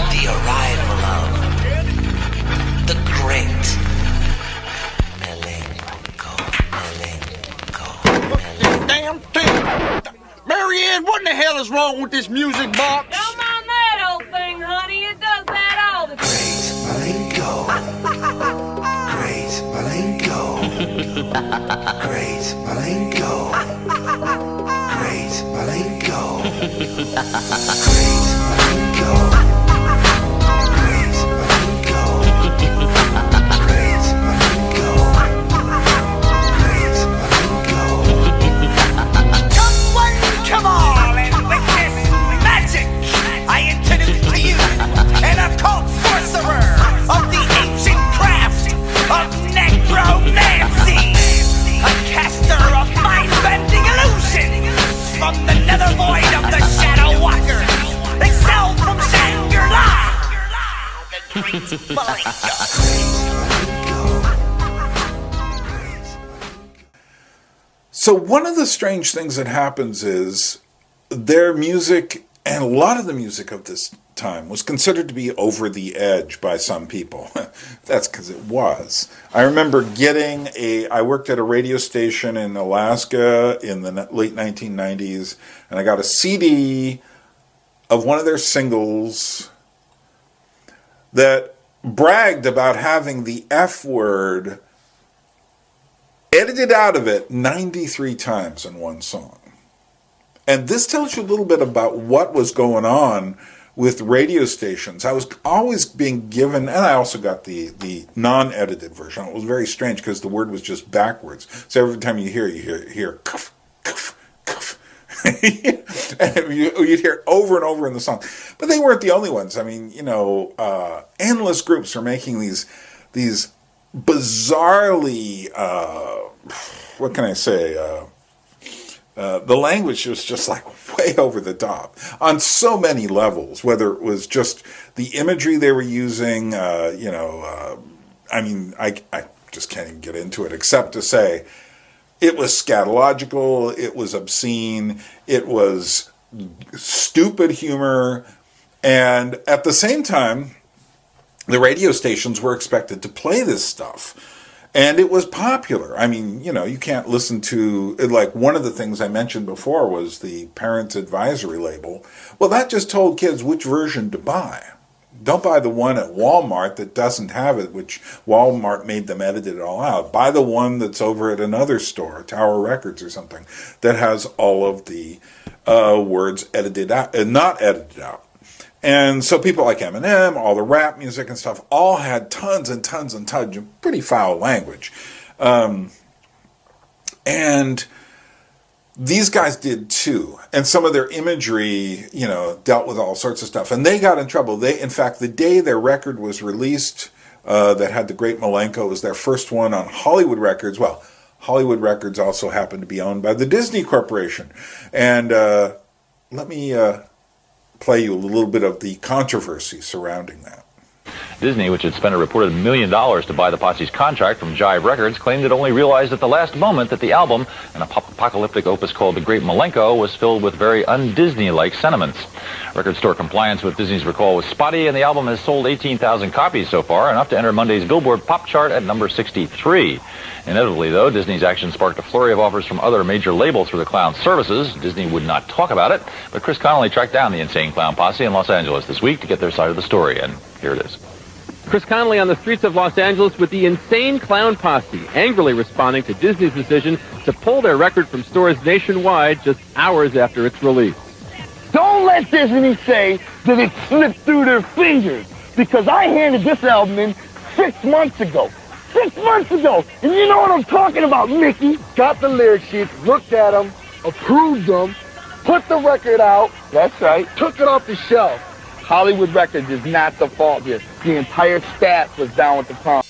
The arrival of the Great Malenko. This damn thing! Marianne, what in the hell is wrong with this music box? Don't mind that old thing, honey. It does that all the time. Great Malenko. Great Malenko. Great Malenko. Great Malenko. Great Malenko. Great Malenko. Great Malenko. Come one, come all, and witness magic. I introduce to you an occult sorcerer of the ancient craft of necromancy. A caster of mind-bending illusions from the nether void of the Shadow Walkers. Excel from Shangri-La. The Great Malenko. So one of the strange things that happens is their music, and a lot of the music of this time, was considered to be over the edge by some people. That's because it was. I remember I worked at a radio station in Alaska in the late 1990s, and I got a CD of one of their singles that bragged about having the F word edited out of it 93 times in one song. And this tells you a little bit about what was going on with radio stations. I was always being given, and I also got the non-edited version. It was very strange because the word was just backwards. So every time you hear cuff, cuff, cuff. And you'd hear it over and over in the song. But they weren't the only ones. I mean, endless groups are making these bizarrely, what can I say? The language was just like way over the top on so many levels, whether it was just the imagery they were using, I mean, I just can't even get into it except to say it was scatological, it was obscene, it was stupid humor, and at the same time, the radio stations were expected to play this stuff. And it was popular. I mean, you can't listen to, like, one of the things I mentioned before was the Parents Advisory label. Well, that just told kids which version to buy. Don't buy the one at Walmart that doesn't have it, which Walmart made them edit it all out. Buy the one that's over at another store, Tower Records or something, that has all of the words edited out, not edited out. And so people like Eminem, all the rap music and stuff, all had tons and tons and tons of pretty foul language. And these guys did too. And some of their imagery, dealt with all sorts of stuff. And they got in trouble. In fact, the day their record was released, that had the Great Malenko, was their first one on Hollywood Records. Well, Hollywood Records also happened to be owned by the Disney Corporation. And let me play you a little bit of the controversy surrounding that. Disney, which had spent a reported $1 million to buy the Posse's contract from Jive Records, claimed it only realized at the last moment that the album, an apocalyptic opus called The Great Malenko, was filled with very un-Disney-like sentiments. Record store compliance with Disney's recall was spotty, and the album has sold 18,000 copies so far, enough to enter Monday's Billboard pop chart at number 63. Inevitably, though, Disney's action sparked a flurry of offers from other major labels for the clown's services. Disney would not talk about it, but Chris Connolly tracked down the Insane Clown Posse in Los Angeles this week to get their side of the story, and here it is. Chris Connolly on the streets of Los Angeles with the Insane Clown Posse, angrily responding to Disney's decision to pull their record from stores nationwide just hours after its release. Don't let Disney say that it slipped through their fingers, because I handed this album in 6 months ago. 6 months ago! And you know what I'm talking about, Mickey? Got the lyric sheets, looked at them, approved them, put the record out. That's right. Took it off the shelf. Hollywood Records is not the fault here. The entire staff was down with the problem.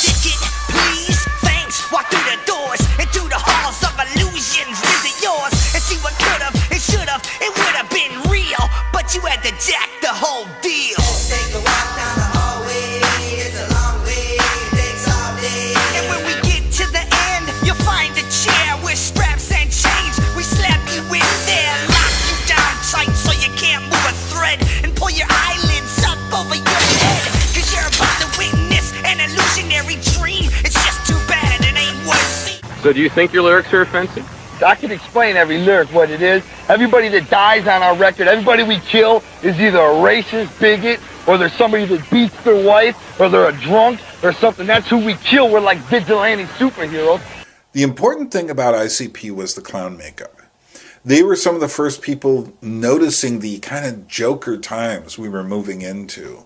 Ticket, please, thanks. Walk through the doors into the halls of illusions. Visit yours and see what could've, it should've, it would've been real. But you had to jack the whole deal. Let's take a walk down the hallway. It's a long way, it takes all day. And when we get to the end, you'll find a chair with straps and chains. We slap you in there, lock you down tight so you can't move a thread, and pull your eyelids up over your head, cause you're about to witness an illusionary dream. It's just too bad it ain't worth seeing. So do you think your lyrics are offensive? I can explain every lyric what it is. Everybody that dies on our record, everybody we kill is either a racist, bigot, or there's somebody that beats their wife, or they're a drunk, or something. That's who we kill. We're like vigilante superheroes. The important thing about ICP was the clown makeup. They were some of the first people noticing the kind of Joker times we were moving into.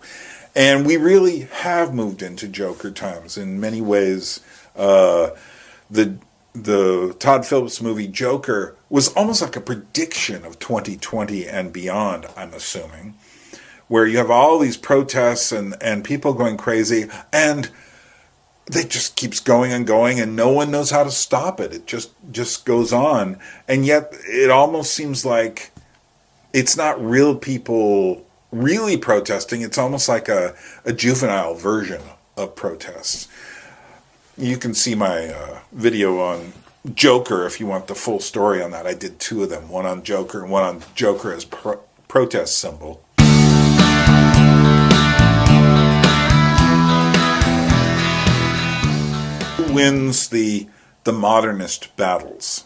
And we really have moved into Joker times in many ways. The Todd Phillips movie Joker was almost like a prediction of 2020 and beyond, I'm assuming, where you have all these protests and people going crazy, and it just keeps going and going, and no one knows how to stop it. It just goes on. And yet it almost seems like it's not real people really protesting. It's almost like a juvenile version of protests. You can see my video on Joker if you want the full story on that. I did 2 of them, one on Joker and one on Joker as protest symbol. Who wins the modernist battles?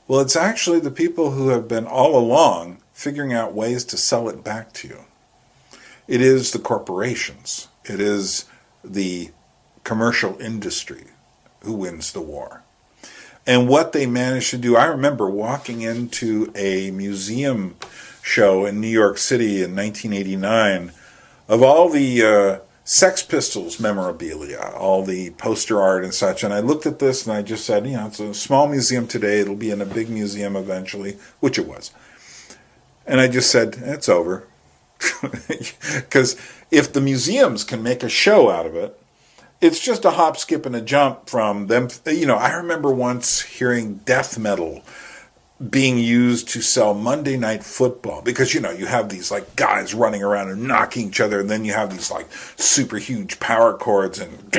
Well, it's actually the people who have been all along figuring out ways to sell it back to you. It is the corporations. It is the commercial industry who wins the war. And what they managed to do, I remember walking into a museum show in New York City in 1989 of all the Sex Pistols memorabilia, all the poster art and such, and I looked at this and I just said, it's a small museum today, it'll be in a big museum eventually, which it was. And I just said, it's over. Because if the museums can make a show out of it, it's just a hop, skip, and a jump from them. You know, I remember once hearing death metal being used to sell Monday Night Football, because, you know, you have these like guys running around and knocking each other, and then you have these like super huge power chords and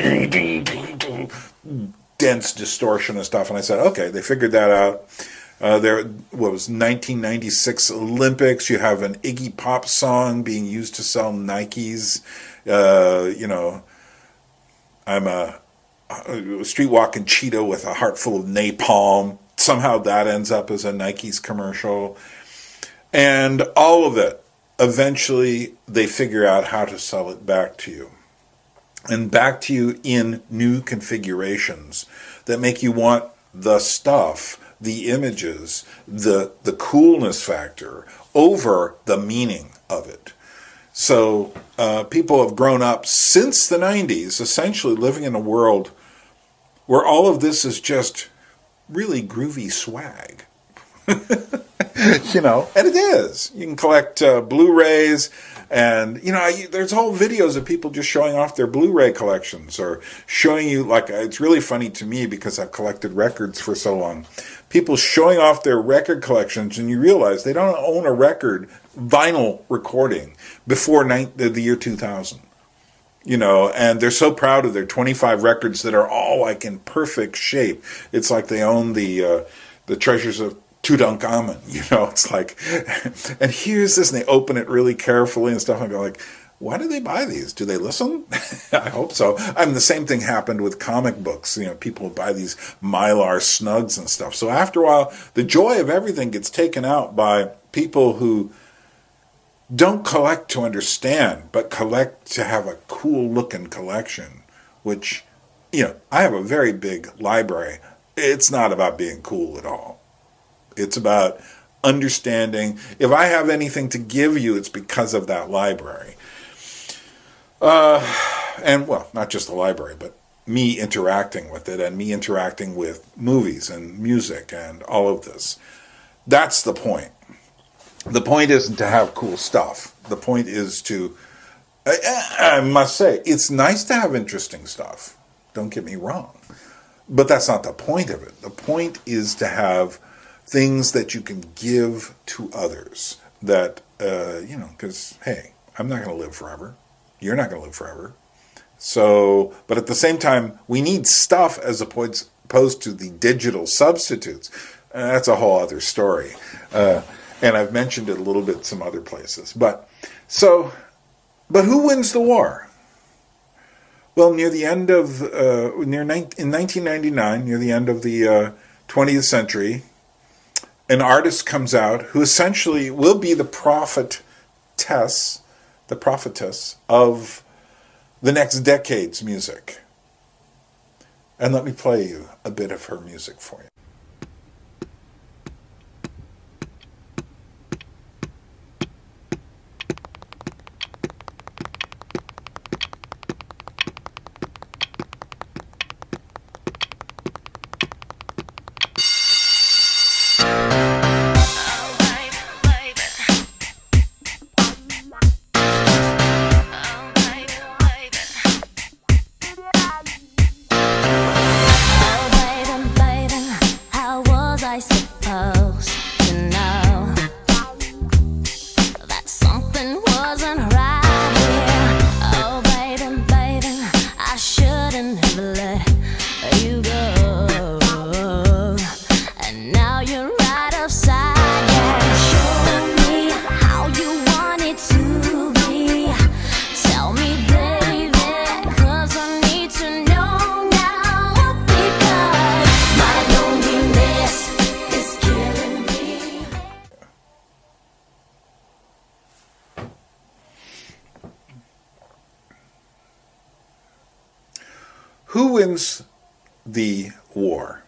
dense distortion and stuff. And I said, okay, they figured that out. There was 1996 Olympics. You have an Iggy Pop song being used to sell Nikes. You know, I'm a street walking Cheeto with a heart full of napalm. Somehow that ends up as a Nike's commercial. And all of it, eventually they figure out how to sell it back to you. And back to you in new configurations that make you want the stuff, the images, the coolness factor over the meaning of it. So people have grown up since the 90s, essentially living in a world where all of this is just really groovy swag. You know, and it is. You can collect Blu-rays, and, you know, there's whole videos of people just showing off their Blu-ray collections, or showing you, like, it's really funny to me because I've collected records for so long. People showing off their record collections, and you realize they don't own a record, vinyl recording, before the year 2000. You know, and they're so proud of their 25 records that are all like in perfect shape. It's like they own the treasures of Tutankhamun. You know, it's like, and here's this, and they open it really carefully and stuff. And I go like, why do they buy these? Do they listen? I hope so. I mean, the same thing happened with comic books. You know, people buy these Mylar snugs and stuff. So after a while, the joy of everything gets taken out by people who don't collect to understand, but collect to have a cool looking collection, which, you know, I have a very big library. It's not about being cool at all. It's about understanding. If I have anything to give you, it's because of that library. And, well, not just the library, but me interacting with it, and me interacting with movies and music and all of this. That's the point. The point isn't to have cool stuff. The point is to, I must say, it's nice to have interesting stuff. Don't get me wrong. But that's not the point of it. The point is to have things that you can give to others. That, you know, because, hey, I'm not going to live forever. You're not going to live forever. So, but at the same time, we need stuff as opposed to the digital substitutes. That's a whole other story. And I've mentioned it a little bit some other places. But who wins the war? Well, near the end of, in 1999, near the end of the 20th century, an artist comes out who essentially will be the prophetess of the next decade's music. And let me play you a bit of her music for you. Who wins the war?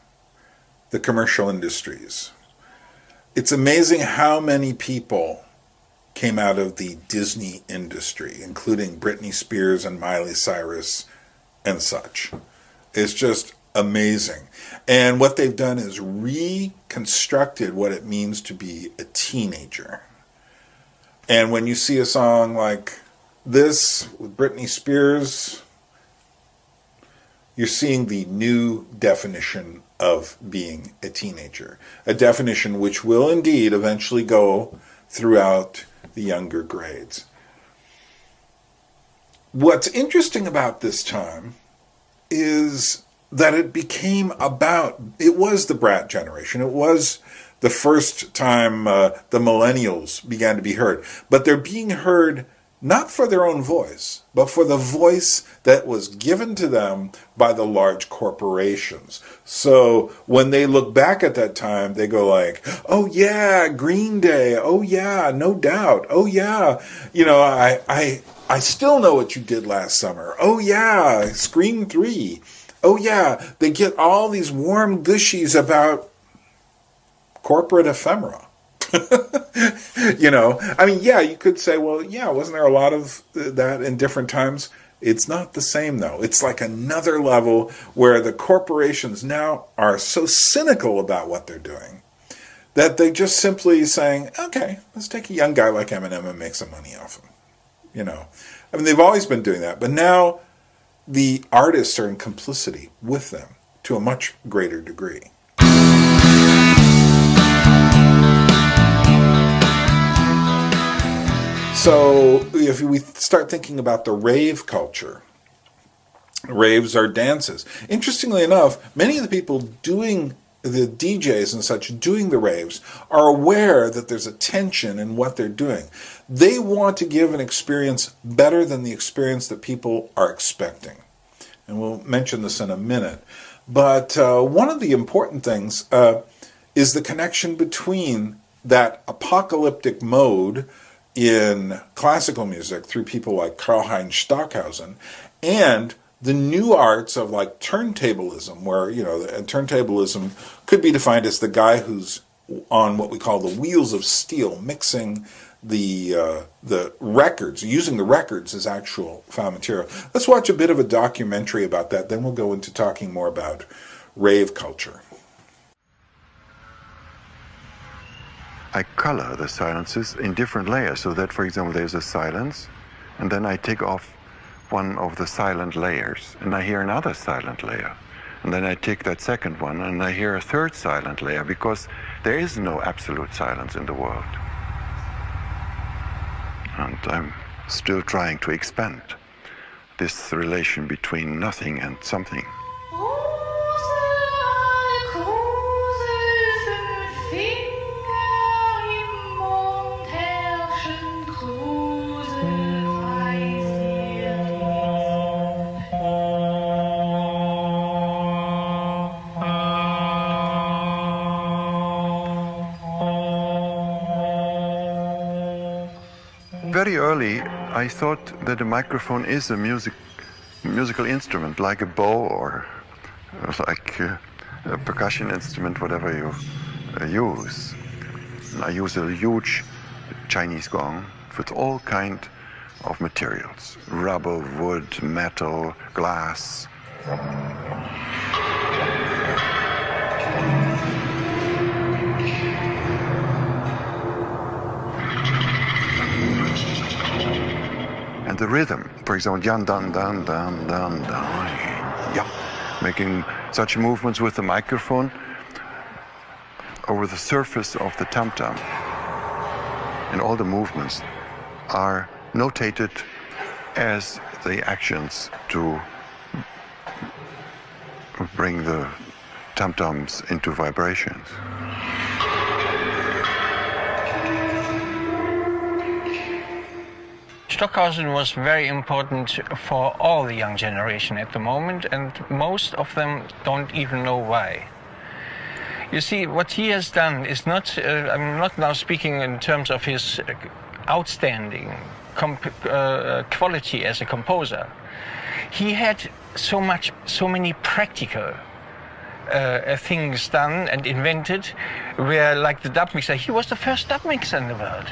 The commercial industries. It's amazing how many people came out of the Disney industry, including Britney Spears and Miley Cyrus and such. It's just amazing. And what they've done is reconstructed what it means to be a teenager. And when you see a song like this with Britney Spears, you're seeing the new definition of being a teenager. A definition which will indeed eventually go throughout the younger grades. What's interesting about this time is that it was the brat generation. It was the first time the millennials began to be heard. But they're being heard not for their own voice, but for the voice that was given to them by the large corporations. So when they look back at that time, they go like, oh yeah, Green Day, oh yeah, no doubt, oh yeah, I still know what you did last summer, oh yeah, Scream 3, oh yeah. They get all these warm gushies about corporate ephemera. You could say, well, yeah, wasn't there a lot of that in different times? It's not the same, though. It's like another level where the corporations now are so cynical about what they're doing that they just simply saying, okay, let's take a young guy like Eminem and make some money off him. They've always been doing that, but now the artists are in complicity with them to a much greater degree. So if we start thinking about the rave culture, raves are dances. Interestingly enough, many of the people doing the DJs and such doing the raves are aware that there's a tension in what they're doing. They want to give an experience better than the experience that people are expecting. And we'll mention this in a minute. But one of the important things is the connection between that apocalyptic mode in classical music through people like Karlheinz Stockhausen and the new arts of like turntablism, where, turntablism could be defined as the guy who's on what we call the wheels of steel, mixing the records, using the records as actual found material. Let's watch a bit of a documentary about that, then we'll go into talking more about rave culture. I color the silences in different layers, so that, for example, there's a silence, and then I take off one of the silent layers, and I hear another silent layer. And then I take that second one, and I hear a third silent layer, because there is no absolute silence in the world. And I'm still trying to expand this relation between nothing and something. Very early, I thought that a microphone is a musical instrument, like a bow or like a percussion instrument, whatever you use. I use a huge Chinese gong with all kind of materials: rubber, wood, metal, glass. And the rhythm, for example, yan dan dan dan dan dan, yeah, making such movements with the microphone over the surface of the tam-tam. And all the movements are notated as the actions to bring the tam-tams into vibrations. Stockhausen was very important for all the young generation at the moment, and most of them don't even know why. You see, what he has done is not, I'm not now speaking in terms of his outstanding quality as a composer. He had so many practical things done and invented, where, like the dub mixer, he was the first dub mixer in the world.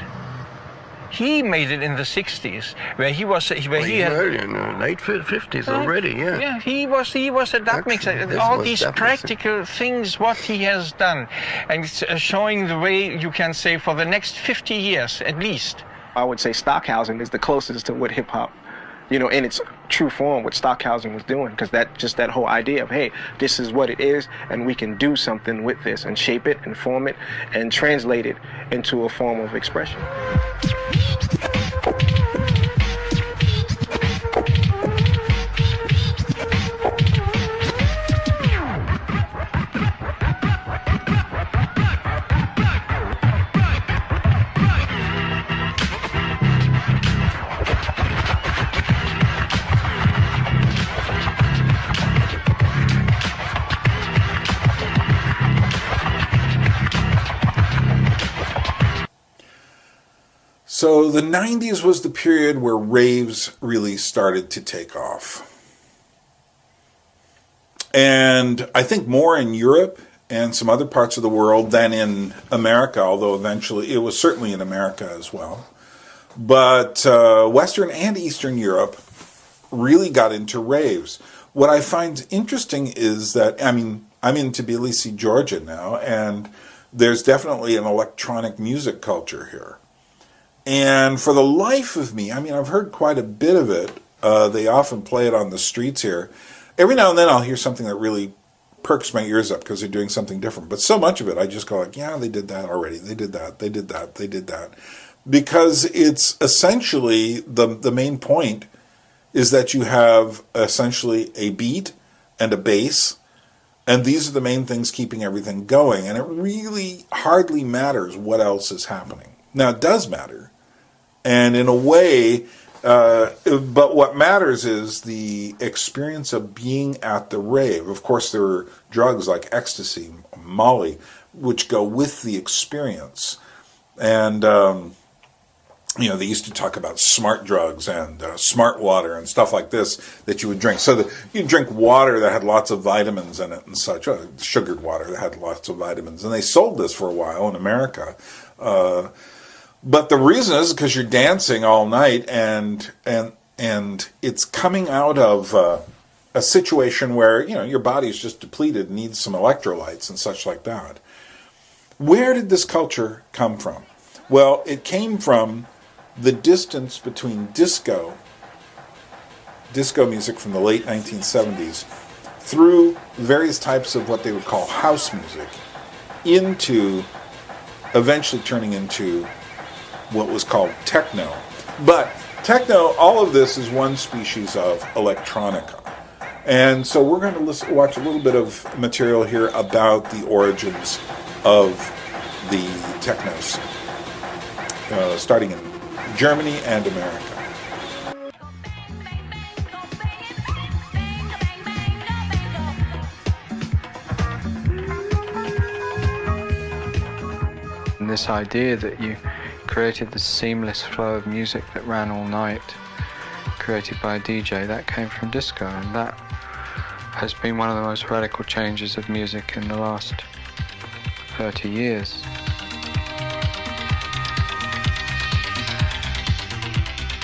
He made it in the 60s, where he was, where he had in the late 50s already, yeah. Yeah, he was a dub mixer. All these practical things, what he has done, and it's showing the way, you can say, for the next 50 years at least, I would say Stockhausen is the closest to what hip-hop, you know, in its true form, what Stockhausen was doing, because that whole idea of, hey, this is what it is, and we can do something with this and shape it and form it and translate it into a form of expression. So the 90s was the period where raves really started to take off. And I think more in Europe and some other parts of the world than in America, although eventually it was certainly in America as well. But Western and Eastern Europe really got into raves. What I find interesting is that, I mean, I'm in Tbilisi, Georgia now, and there's definitely an electronic music culture here. And for the life of me, I mean, I've heard quite a bit of it. They often play it on the streets here. Every now and then I'll hear something that really perks my ears up because they're doing something different. But so much of it, I just go like, yeah, they did that already. They did that. They did that. They did that. Because it's essentially, the main point is that you have essentially a beat and a bass. And these are the main things keeping everything going. And it really hardly matters what else is happening. Now, it does matter. And in a way, but what matters is the experience of being at the rave. Of course, there are drugs like ecstasy, Molly, which go with the experience. And, you know, they used to talk about smart drugs and smart water and stuff like this that you would drink. So that you drink water that had lots of vitamins in it and such, sugared water that had lots of vitamins. And they sold this for a while in America. But the reason is because you're dancing all night, and it's coming out of a situation where, you know, your body's just depleted, needs some electrolytes and such like that. Where did this culture come from? Well, it came from the distance between disco music from the late 1970s, through various types of what they would call house music, into eventually turning into what was called techno. But techno, all of this is one species of electronica. And so we're going to watch a little bit of material here about the origins of the techno scene, starting in Germany and America. And this idea that you created the seamless flow of music that ran all night, created by a DJ, that came from disco, and that has been one of the most radical changes of music in the last 30 years.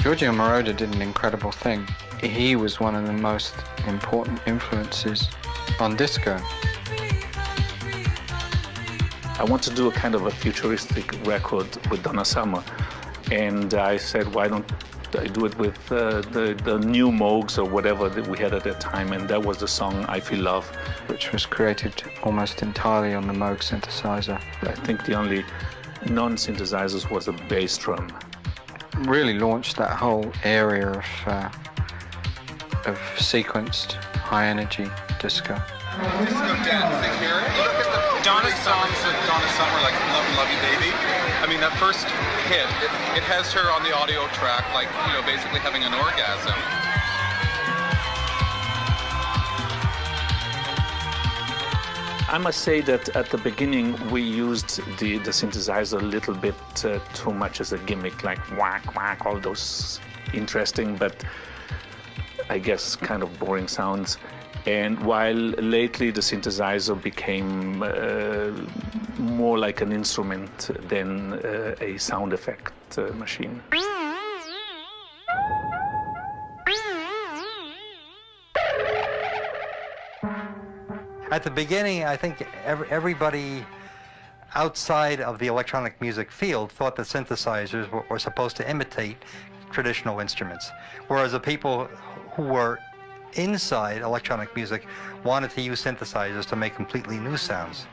Giorgio Moroder did an incredible thing. He was one of the most important influences on disco. I want to do a kind of a futuristic record with Donna Summer, and I said, why don't I do it with the new Moogs or whatever that we had at that time, and that was the song I Feel Love, which was created almost entirely on the Moog synthesizer. I think the only non-synthesizers was a bass drum. Really launched that whole area of sequenced high-energy disco. Disco dancing here. Look at the Donna's songs with Donna Summer, like Love You Baby. I mean, that first hit, it has her on the audio track, like, you know, basically having an orgasm. I must say that at the beginning we used the synthesizer a little bit too much as a gimmick, like whack, whack, all those interesting but I guess kind of boring sounds. And while lately the synthesizer became more like an instrument than a sound effect machine. At the beginning, I think everybody outside of the electronic music field thought that synthesizers were supposed to imitate traditional instruments, whereas the people who were inside electronic music wanted to use synthesizers to make completely new sounds.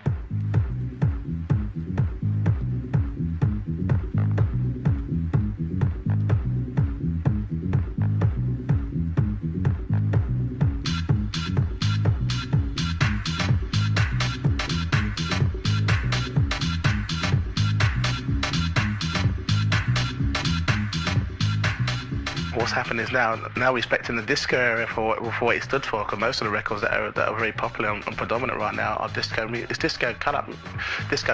What's happened is now we're respecting the disco area for what it stood for, because most of the records that are very popular and predominant right now are disco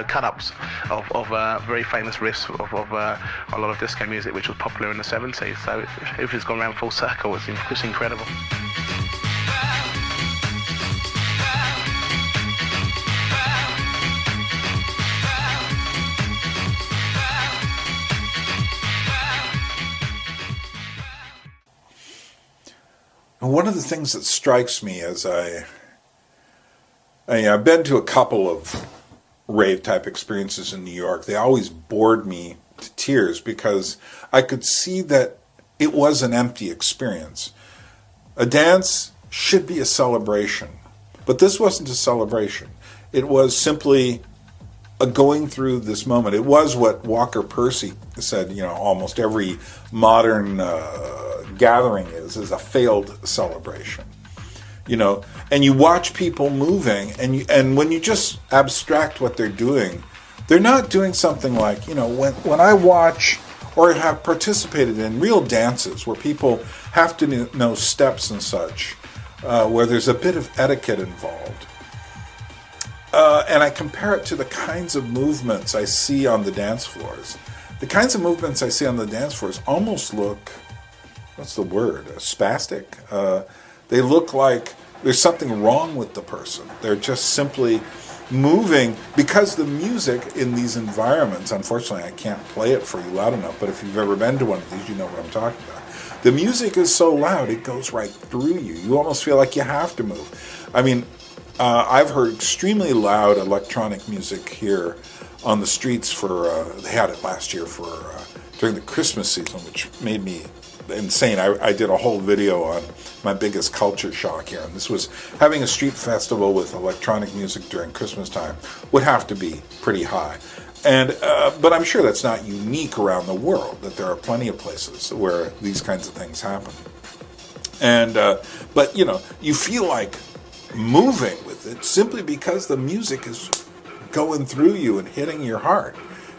cut-ups of very famous riffs of a lot of disco music which was popular in the 70s. So if it's gone around full circle, it's incredible. And one of the things that strikes me as I've been to a couple of rave type experiences in New York. They always bored me to tears because I could see that it was an empty experience. A dance should be a celebration, but this wasn't a celebration. It was simply a going through this moment. It was what Walker Percy said, almost every modern gathering is a failed celebration. And you watch people moving, and when you just abstract what they're doing, they're not doing something like, when I watch or have participated in real dances where people have to know steps and such, where there's a bit of etiquette involved. And I compare it to the kinds of movements I see on the dance floors. The kinds of movements I see on the dance floors almost look, what's the word, spastic? They look like there's something wrong with the person. They're just simply moving because the music in these environments, unfortunately I can't play it for you loud enough, but if you've ever been to one of these, you know what I'm talking about. The music is so loud, it goes right through you. You almost feel like you have to move. I mean, I've heard extremely loud electronic music here on the streets they had it last year during the Christmas season, which made me insane. I did a whole video on my biggest culture shock here, and this was having a street festival with electronic music during Christmas time would have to be pretty high. And but I'm sure that's not unique around the world, that there are plenty of places where these kinds of things happen. And but you feel like moving with it simply because the music is going through you and hitting your heart.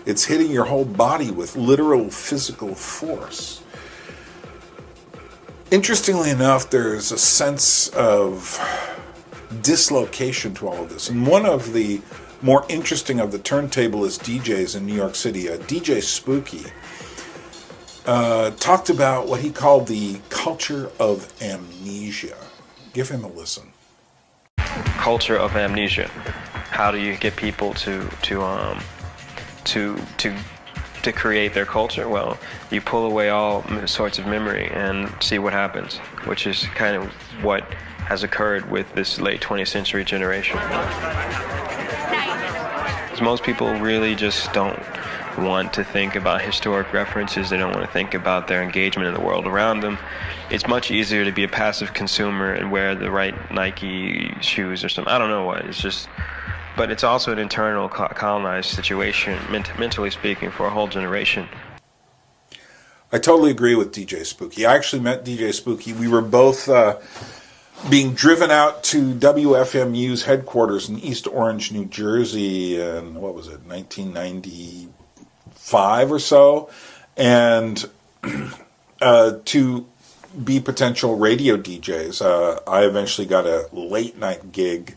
It's hitting your whole body with literal physical force. Interestingly enough, there's a sense of dislocation to all of this. And one of the more interesting of the turntablist DJs in New York City, DJ Spooky, talked about what he called the culture of amnesia. Give him a listen. Culture of amnesia. How do you get people to create their culture? Well, you pull away all sorts of memory and see what happens, which is kind of what has occurred with this late 20th century generation. Most people really just don't want to think about historic references. They don't want to think about their engagement in the world around them. It's much easier to be a passive consumer and wear the right Nike shoes or something. I don't know what. It's just, but it's also an internal colonized situation, mentally speaking, for a whole generation. I totally agree with DJ Spooky. I actually met DJ Spooky. We were both being driven out to WFMU's headquarters in East Orange, New Jersey in, 1995 or so, and to be potential radio DJs. I eventually got a late night gig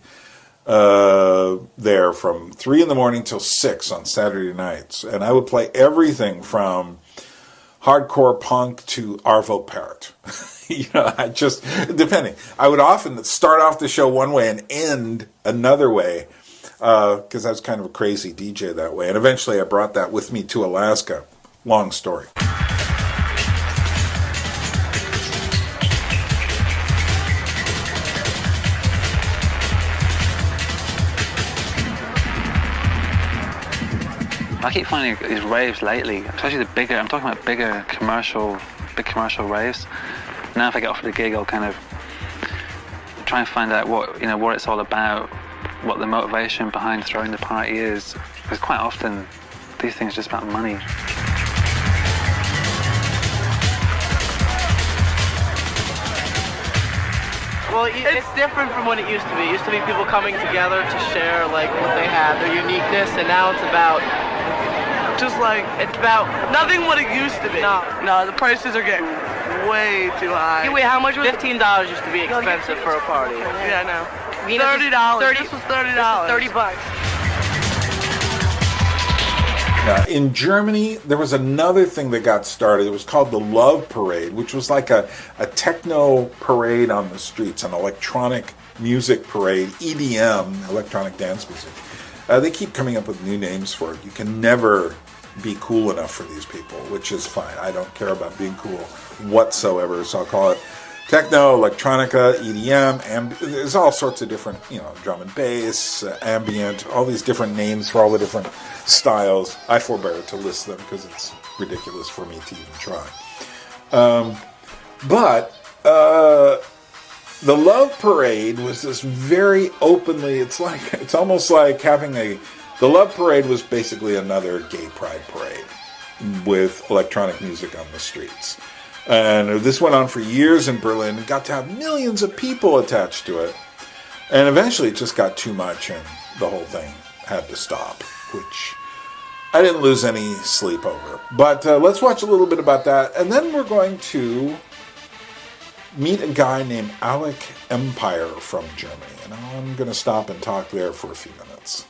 there from 3 in the morning till 6 on Saturday nights, and I would play everything from hardcore punk to Arvo Pärt. I just, depending. I would often start off the show one way and end another way, because I was kind of a crazy DJ that way. And eventually I brought that with me to Alaska. Long story. I keep finding these raves lately, especially I'm talking about big commercial raves. Now if I get offered a gig, I'll kind of try and find out what it's all about, what the motivation behind throwing the party is. Because quite often, these things are just about money. Well, it's different from what it used to be. It used to be people coming together to share like what they have, their uniqueness, and now it's about nothing what it used to be. No, the prices are getting way too high. Wait, how much was it? $15 used to be expensive for a party. Yeah, I know. $30. This was $30. $30. In Germany, there was another thing that got started. It was called the Love Parade, which was like a techno parade on the streets, an electronic music parade, EDM, electronic dance music. They keep coming up with new names for it. You can never be cool enough for these people, which is fine. I don't care about being cool whatsoever, so I'll call it techno, electronica, EDM, there's all sorts of different, drum and bass, ambient, all these different names for all the different styles. I forbear to list them because it's ridiculous for me to even try. But the Love Parade was this very openly, it's almost like having the Love Parade was basically another gay pride parade with electronic music on the streets. And this went on for years in Berlin and got to have millions of people attached to it. And eventually it just got too much and the whole thing had to stop, which I didn't lose any sleep over. But let's watch a little bit about that. And then we're going to meet a guy named Alec Empire from Germany. And I'm going to stop and talk there for a few minutes.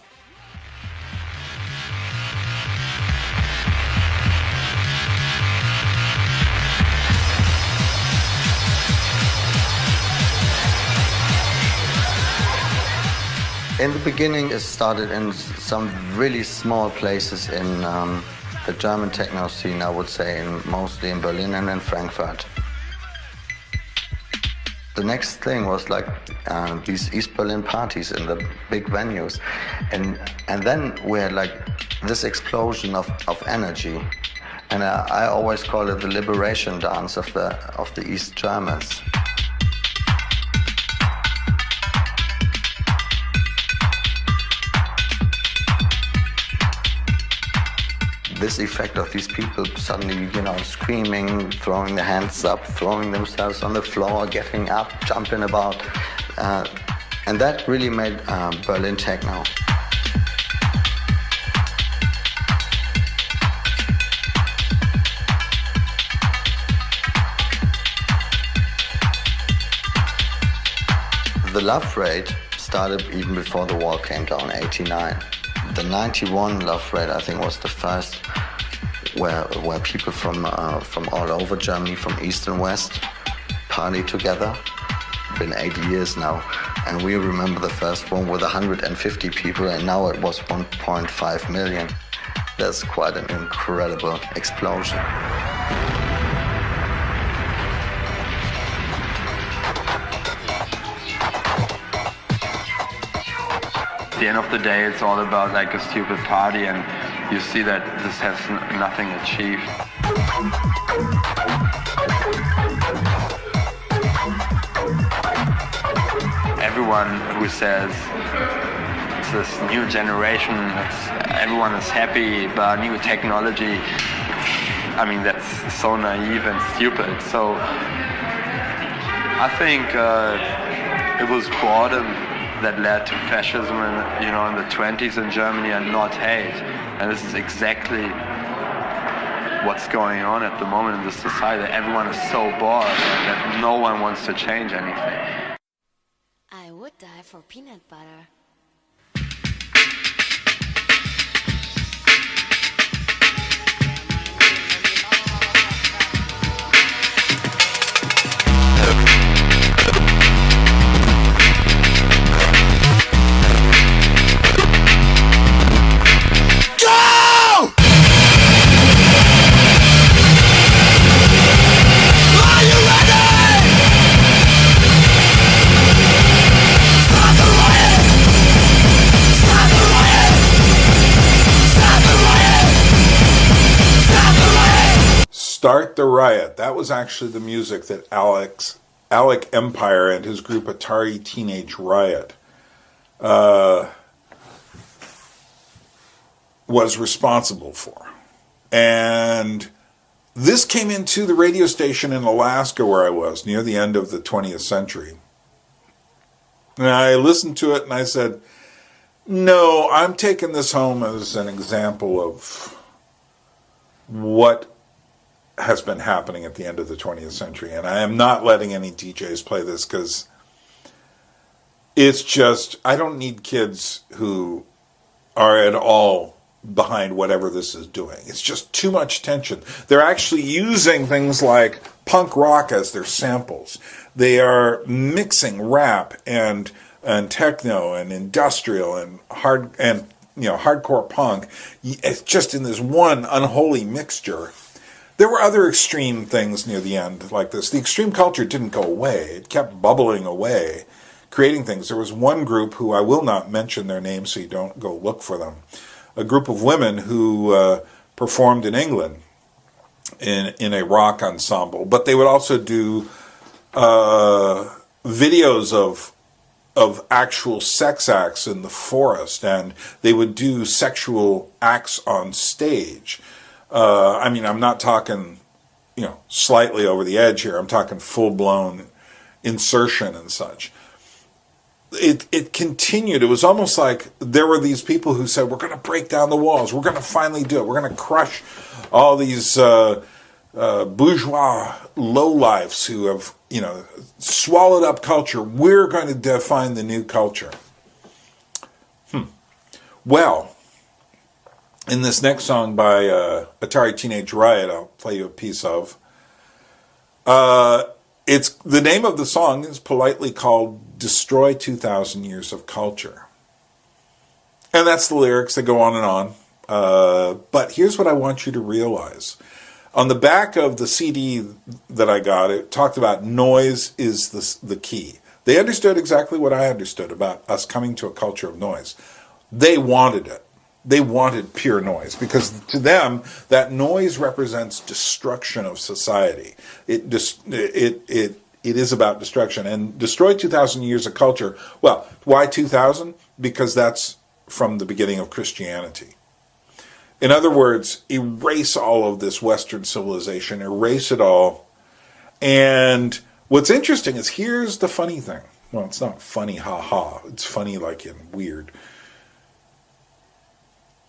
In the beginning, it started in some really small places in the German techno scene, I would say, mostly in Berlin and in Frankfurt. The next thing was like these East Berlin parties in the big venues. And then we had like this explosion of energy. And I always call it the liberation dance of the East Germans. This effect of these people suddenly, screaming, throwing their hands up, throwing themselves on the floor, getting up, jumping about. And that really made Berlin techno. The Love Parade started even before the wall came down, 89. The 91 Love Parade, I think, was the first where people from all over Germany, from east and west, party together. Been 80 years now, and we remember the first one with 150 people, and now it was 1.5 million. That's quite an incredible explosion. At the end of the day, it's all about like a stupid party, and you see that this has nothing achieved. Everyone who says it's this new generation, everyone is happy about new technology, I mean, that's so naive and stupid. So I think it was boredom that led to fascism in the 20s in Germany, and not hate. And this is exactly what's going on at the moment in this society. Everyone is so bored that no one wants to change anything. I would die for peanut butter. Stop the riot! Start the Riot. That was actually the music that Alec Empire and his group Atari Teenage Riot was responsible for. And this came into the radio station in Alaska where I was, near the end of the 20th century. And I listened to it and I said, no, I'm taking this home as an example of what has been happening at the end of the 20th century. And I am not letting any DJs play this because it's just, I don't need kids who are at all behind whatever this is doing. It's just too much tension. They're actually using things like punk rock as their samples. They are mixing rap and techno and industrial and hardcore punk. It's just in this one unholy mixture. There were other extreme things near the end like this. The extreme culture didn't go away. It kept bubbling away, creating things. There was one group who I will not mention their names so you don't go look for them. A group of women who performed in England in a rock ensemble, but they would also do videos of actual sex acts in the forest, and they would do sexual acts on stage. I mean, I'm not talking, slightly over the edge here. I'm talking full-blown insertion and such. It continued. It was almost like there were these people who said, we're going to break down the walls. We're going to finally do it. We're going to crush all these bourgeois lowlifes who have, swallowed up culture. We're going to define the new culture. Well, in this next song by Atari Teenage Riot, I'll play you a piece of, it's the name of the song is politely called Destroy 2,000 Years of Culture. And that's the lyrics that go on and on. But here's what I want you to realize. On the back of the CD that I got, it talked about noise is the key. They understood exactly what I understood about us coming to a culture of noise. They wanted it. They wanted pure noise because to them, that noise represents destruction of society. It is about destruction. And destroy 2,000 years of culture. Well, why 2,000? Because that's from the beginning of Christianity. In other words, erase all of this Western civilization, erase it all. And what's interesting is here's the funny thing. Well, it's not funny, ha-ha. It's funny like in weird.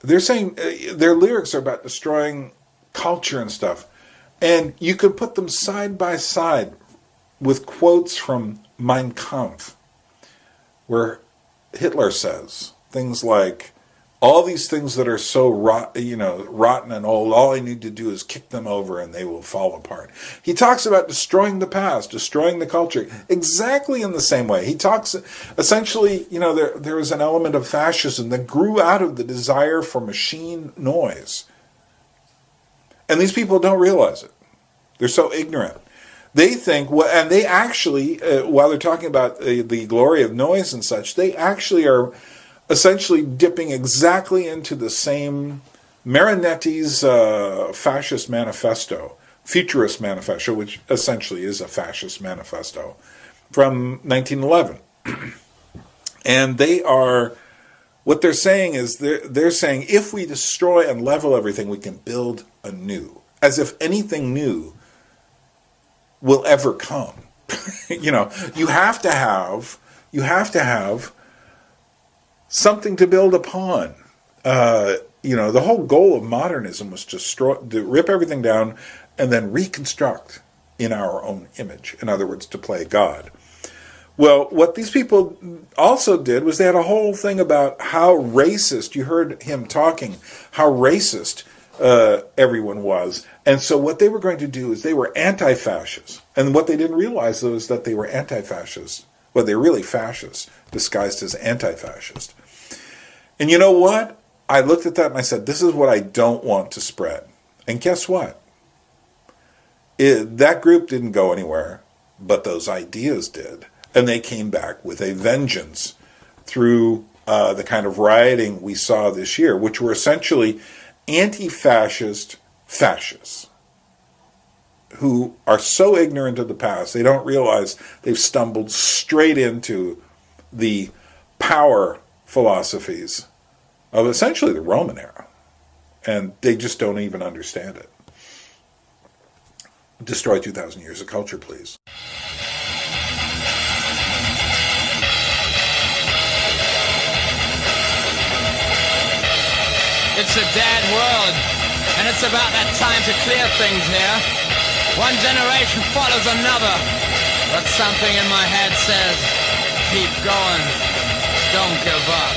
They're saying their lyrics are about destroying culture and stuff. And you could put them side by side with quotes from Mein Kampf, where Hitler says things like, all these things that are so rotten and old, all I need to do is kick them over and they will fall apart. He talks about destroying the past, destroying the culture, exactly in the same way. He talks, essentially, there was an element of fascism that grew out of the desire for machine noise. And these people don't realize it. They're so ignorant. They think, and they actually, while they're talking about the glory of noise and such, they actually are essentially dipping exactly into the same Marinetti's fascist manifesto, futurist manifesto, which essentially is a fascist manifesto from 1911. And what they're saying is, they're saying if we destroy and level everything, we can build anew, as if anything new will ever come. You have to have something to build upon. The whole goal of modernism was to rip everything down and then reconstruct in our own image. In other words, to play God. Well, what these people also did was they had a whole thing about how racist, you heard him talking, how racist everyone was. And so what they were going to do is they were anti-fascist. And what they didn't realize was that they were anti-fascist. Well, they're really fascist, disguised as anti-fascist. And you know what? I looked at that and I said, this is what I don't want to spread. And guess what? That group didn't go anywhere, but those ideas did. And they came back with a vengeance through the kind of rioting we saw this year, which were essentially anti-fascist fascists. who are so ignorant of the past, they don't realize they've stumbled straight into the power philosophies of essentially the Roman era. And they just don't even understand it. Destroy 2,000 years of culture, please. It's a dead world, and it's about that time to clear things here. One generation follows another, but something in my head says, keep going, don't give up.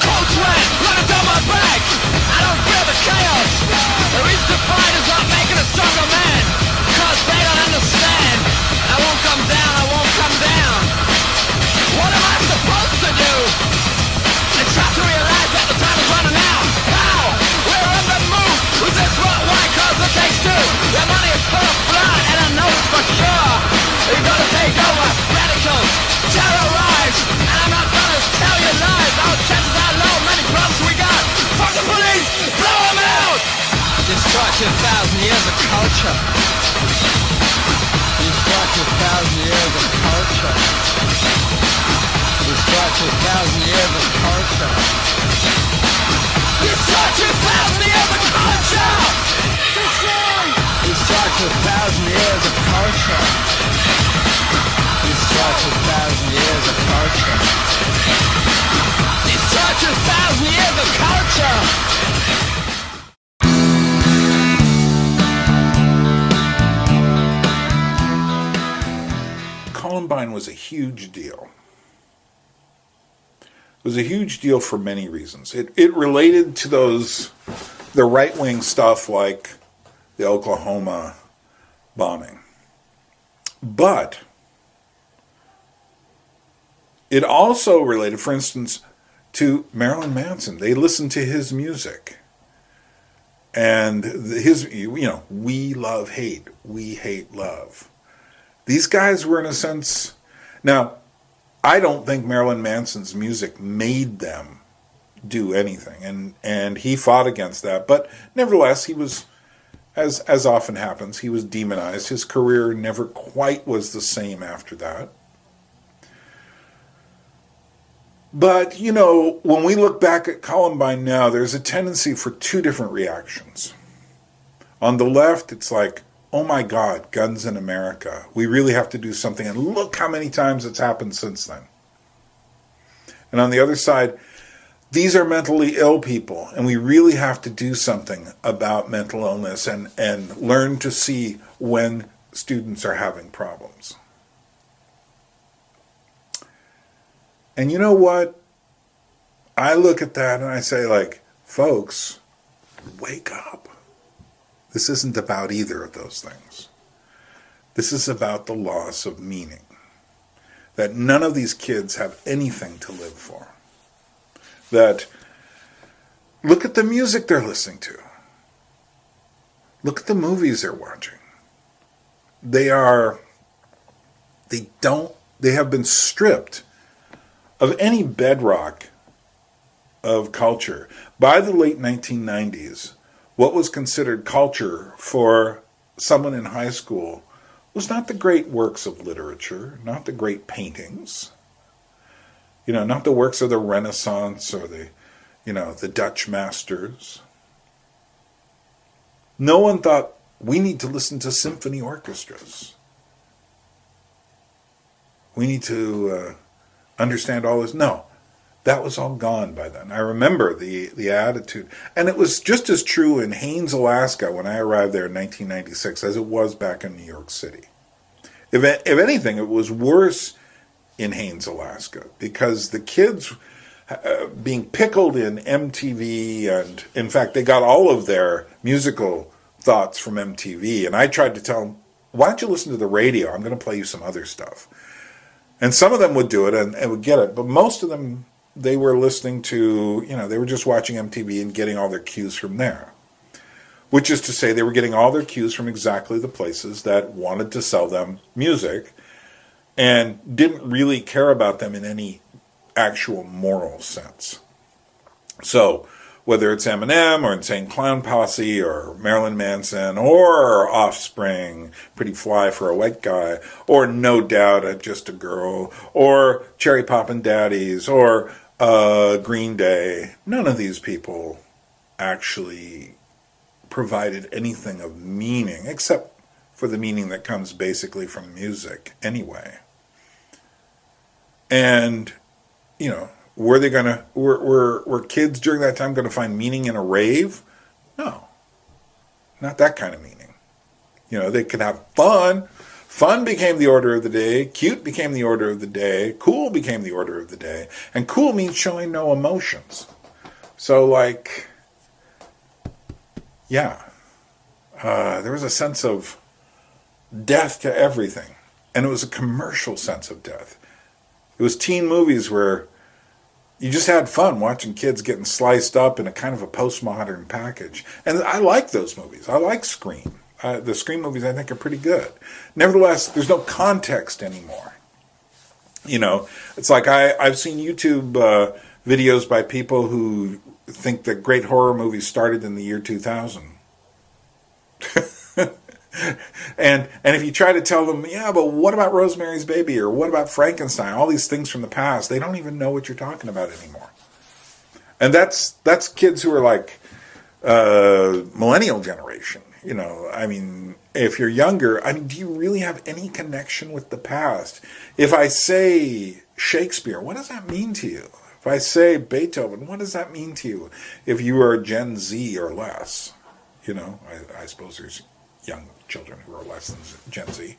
Cold sweat running down my back, I don't fear the chaos. The reason to fight is not making a stronger man, cause they don't understand. I won't come down, I won't come down. What am I supposed to do? And try to realize that the time is running out. How? We're on the move. Who's this? What? Why? Cause it takes two. Their money is full of blood, and I know it's for sure. You're gonna take over. Radicals terrorize, and I'm not gonna tell you lies. Our chances are low. Many problems we got. Fuck the police. Blow them out. Destroy 2,000 years of culture. Destroy 2,000 years of culture. Destroy 2,000 years of culture. Destroy 2,000 years of culture. Destroy 2,000 years of culture. Destroy 2,000 years of culture. Destroy 2,000 years of culture. Columbine was a huge deal. It was a huge deal for many reasons. It related to the right-wing stuff like the Oklahoma bombing. But it also related, for instance, to Marilyn Manson. They listened to his music. And his, we love hate. We hate love. These guys were, in a sense... Now, I don't think Marilyn Manson's music made them do anything, and he fought against that. But nevertheless, he was, as often happens, he was demonized. His career never quite was the same after that. But, when we look back at Columbine now, there's a tendency for two different reactions. On the left, it's like, oh my God, guns in America. We really have to do something. And look how many times it's happened since then. And on the other side, these are mentally ill people. And we really have to do something about mental illness and learn to see when students are having problems. And you know what? I look at that and I say, folks, wake up. This isn't about either of those things. This is about the loss of meaning. That none of these kids have anything to live for. That, look at the music they're listening to. Look at the movies they're watching. They have been stripped of any bedrock of culture. By the late 1990s, what was considered culture for someone in high school was not the great works of literature, not the great paintings, not the works of the Renaissance or the Dutch masters. No one thought, we need to listen to symphony orchestras. We need to understand all this. No. That was all gone by then. I remember the attitude. And it was just as true in Haines, Alaska, when I arrived there in 1996, as it was back in New York City. If anything, it was worse in Haines, Alaska, because the kids being pickled in MTV, and in fact, they got all of their musical thoughts from MTV. And I tried to tell them, why don't you listen to the radio? I'm going to play you some other stuff. And some of them would do it and would get it, but most of them... they were listening to, they were just watching MTV and getting all their cues from there. Which is to say they were getting all their cues from exactly the places that wanted to sell them music and didn't really care about them in any actual moral sense. So whether it's Eminem or Insane Clown Posse or Marilyn Manson or Offspring, Pretty Fly for a White Guy, or No Doubt, Just a Girl, or Cherry Poppin' Daddies, or Green Day. None of these people actually provided anything of meaning, except for the meaning that comes basically from music anyway. And, you know, were kids during that time going to find meaning in a rave? No. Not that kind of meaning. You know, they could have fun. Fun became the order of the day. Cute became the order of the day. Cool became the order of the day. And cool means showing no emotions. So, like, yeah. There was a sense of death to everything. And it was a commercial sense of death. It was teen movies where you just had fun watching kids getting sliced up in a kind of a postmodern package. And I like those movies. I like Scream. The Scream movies, I think, are pretty good. Nevertheless, there's no context anymore. You know, it's like I've seen YouTube videos by people who think that great horror movies started in the year 2000. And if you try to tell them, yeah, but what about Rosemary's Baby or what about Frankenstein, all these things from the past, they don't even know what you're talking about anymore. And that's kids who are like millennial generation. You know, I mean, if you're younger, I mean, do you really have any connection with the past? If I say Shakespeare, what does that mean to you? If I say Beethoven, what does that mean to you? If you are Gen Z or less, you know, I suppose there's young children who are less than Gen Z.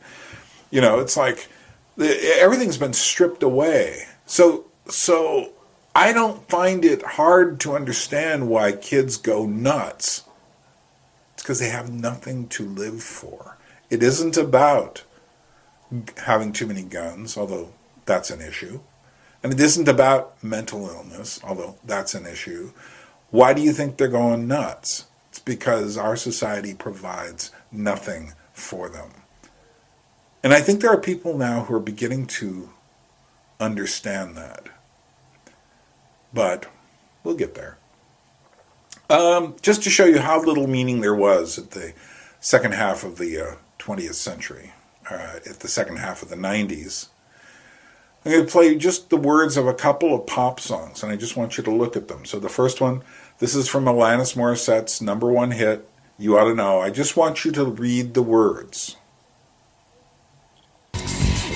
You know, it's like everything's been stripped away. So I don't find it hard to understand why kids go nuts. It's because they have nothing to live for. It isn't about having too many guns, although that's an issue. And it isn't about mental illness, although that's an issue. Why do you think they're going nuts? It's because our society provides nothing for them. And I think there are people now who are beginning to understand that. But we'll get there. Just to show you how little meaning there was at the second half of the 20th century, at the second half of the 90s, I'm going to play just the words of a couple of pop songs, and I just want you to look at them. So the first one, this is from Alanis Morissette's #1 hit, You Ought to Know. I just want you to read the words.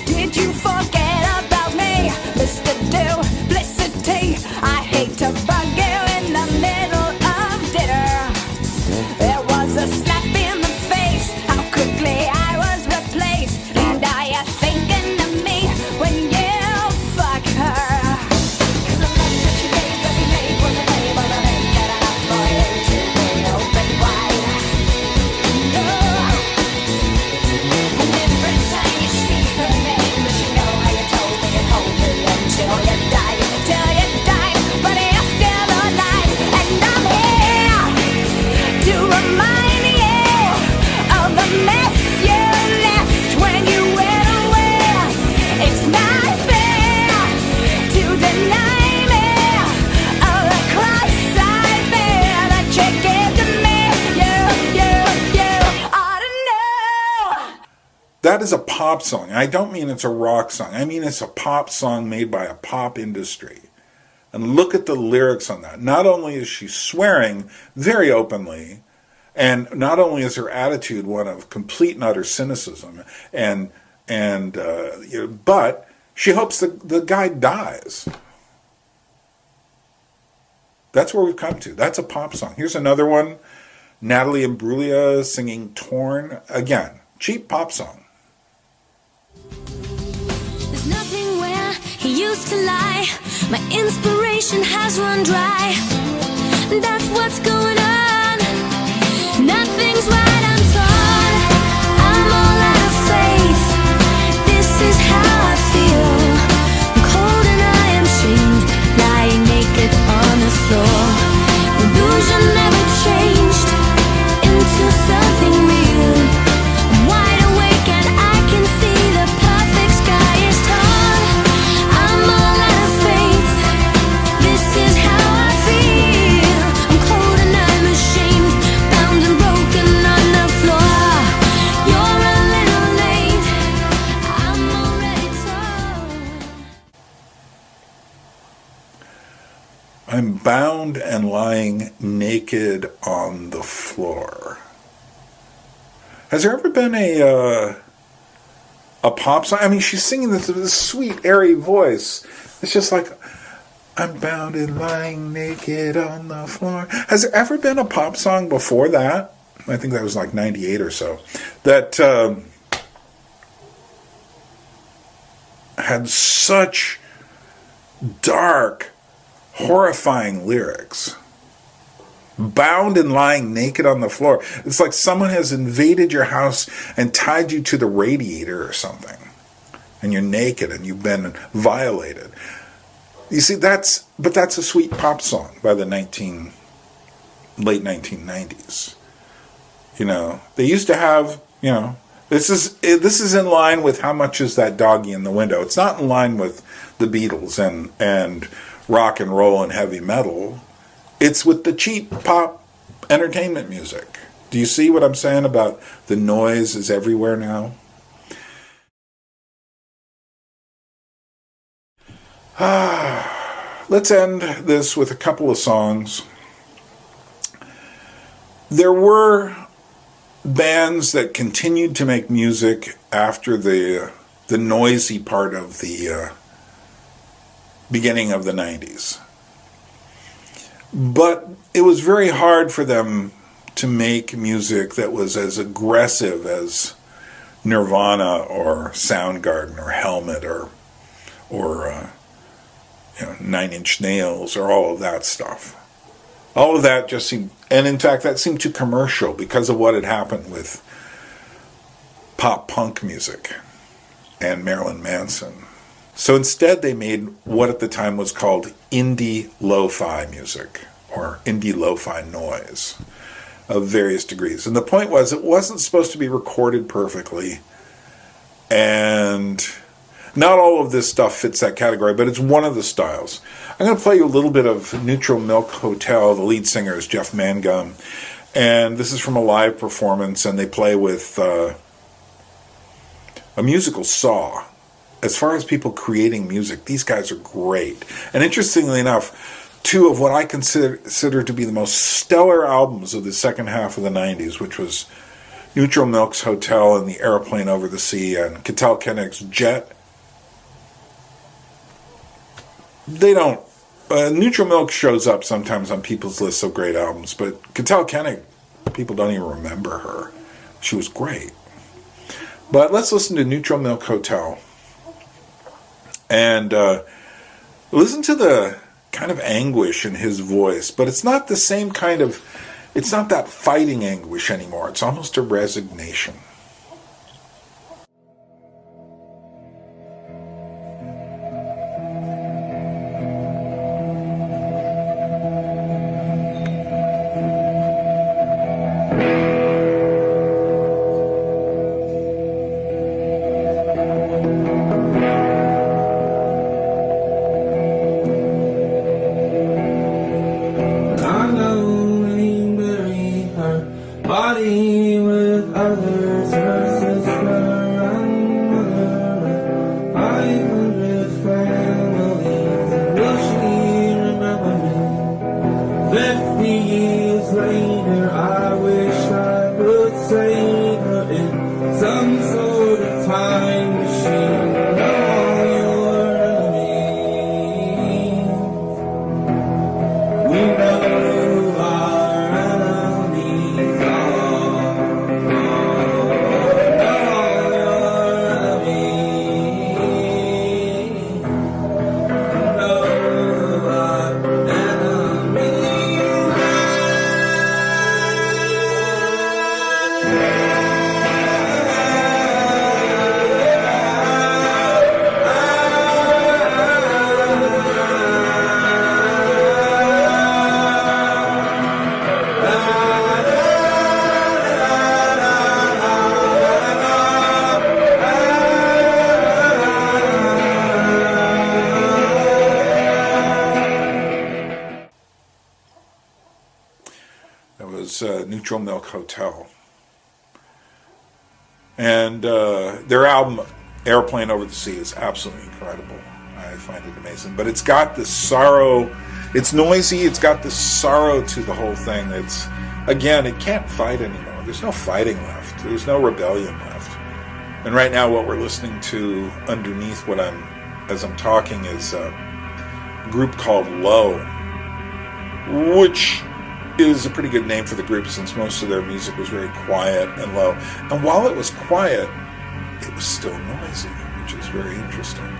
Did you forget about me, Mr. Duplicity? I hate to bug you in the middle of dinner. There was a slap in the face, how quickly I was replaced. And are you thinking of me when you fuck her? 'Cause the love that you gave every night was a label that ain't good enough for you to be open wide. No. And every time you speak her name, but you know how you told me and hold me until you died, but you're still alive. And I'm here to remind you of the mess you left when you went away. It's not fair to deny me of the cross I bear that you gave to me. You ought to know. That is a pop song. I don't mean it's a rock song. I mean it's a pop song made by a pop industry. And look at the lyrics on that. Not only is she swearing very openly, and not only is her attitude one of complete and utter cynicism, but she hopes the guy dies. That's where we've come to. That's a pop song. Here's another one. Natalie Imbruglia singing Torn. Again, cheap pop song. There's nothing where he used to lie. My inspiration has run dry. That's what's going on. Nothing's right, I'm torn. I'm all out of faith. This is how I feel. I'm cold and I am shamed, lying naked on the floor. Illusion never changed into something real. I'm wide awake and I can see the perfect sky is torn. I'm all out of faith. This is how I feel. I'm I'm bound and lying naked on the floor. Has there ever been a pop song? I mean, she's singing this sweet, airy voice. It's just like, I'm bound and lying naked on the floor. Has there ever been a pop song before that? I think that was like 98 or so. That had such dark, horrifying lyrics. Bound and lying naked on the floor. It's like someone has invaded your house and tied you to the radiator or something. And you're naked and you've been violated. You see, that's a sweet pop song by the late 1990s. You know, they used to have, you know, this is in line with How Much Is That Doggy in the Window. It's not in line with the Beatles and rock and roll and heavy metal. It's with the cheap pop entertainment music. Do you see what I'm saying about the noise is everywhere now? Let's end this with a couple of songs. There were bands that continued to make music after the noisy part of the beginning of the 90s. But it was very hard for them to make music that was as aggressive as Nirvana or Soundgarden or Helmet or Nine Inch Nails or all of that stuff. All of that just seemed, and in fact that seemed too commercial because of what had happened with pop punk music and Marilyn Manson. So instead they made what at the time was called indie lo-fi music, or indie lo-fi noise of various degrees. And the point was, it wasn't supposed to be recorded perfectly, and not all of this stuff fits that category, but it's one of the styles. I'm going to play you a little bit of Neutral Milk Hotel. The lead singer is Jeff Mangum, and this is from a live performance, and they play with a musical saw. As far as people creating music, these guys are great. And interestingly enough, two of what I consider to be the most stellar albums of the second half of the 90s, which was Neutral Milk's Hotel and The Airplane Over the Sea and Ketel Koenig's Jet. They don't. Neutral Milk shows up sometimes on people's lists of great albums, but Ketel Koenig, people don't even remember her. She was great. But let's listen to Neutral Milk Hotel. And listen to the kind of anguish in his voice, but it's not the same kind of, it's not that fighting anguish anymore. It's almost a resignation. Neutral Milk Hotel. And their album Airplane Over the Sea is absolutely incredible. I find it amazing. But it's got this sorrow It's noisy. It's got this sorrow to the whole thing. It's, again, it can't fight anymore. There's no fighting left. There's no rebellion left. And right now what we're listening to underneath as I'm talking is a group called Low, which is a pretty good name for the group since most of their music was very quiet and low. And while it was quiet, it was still noisy, which is very interesting.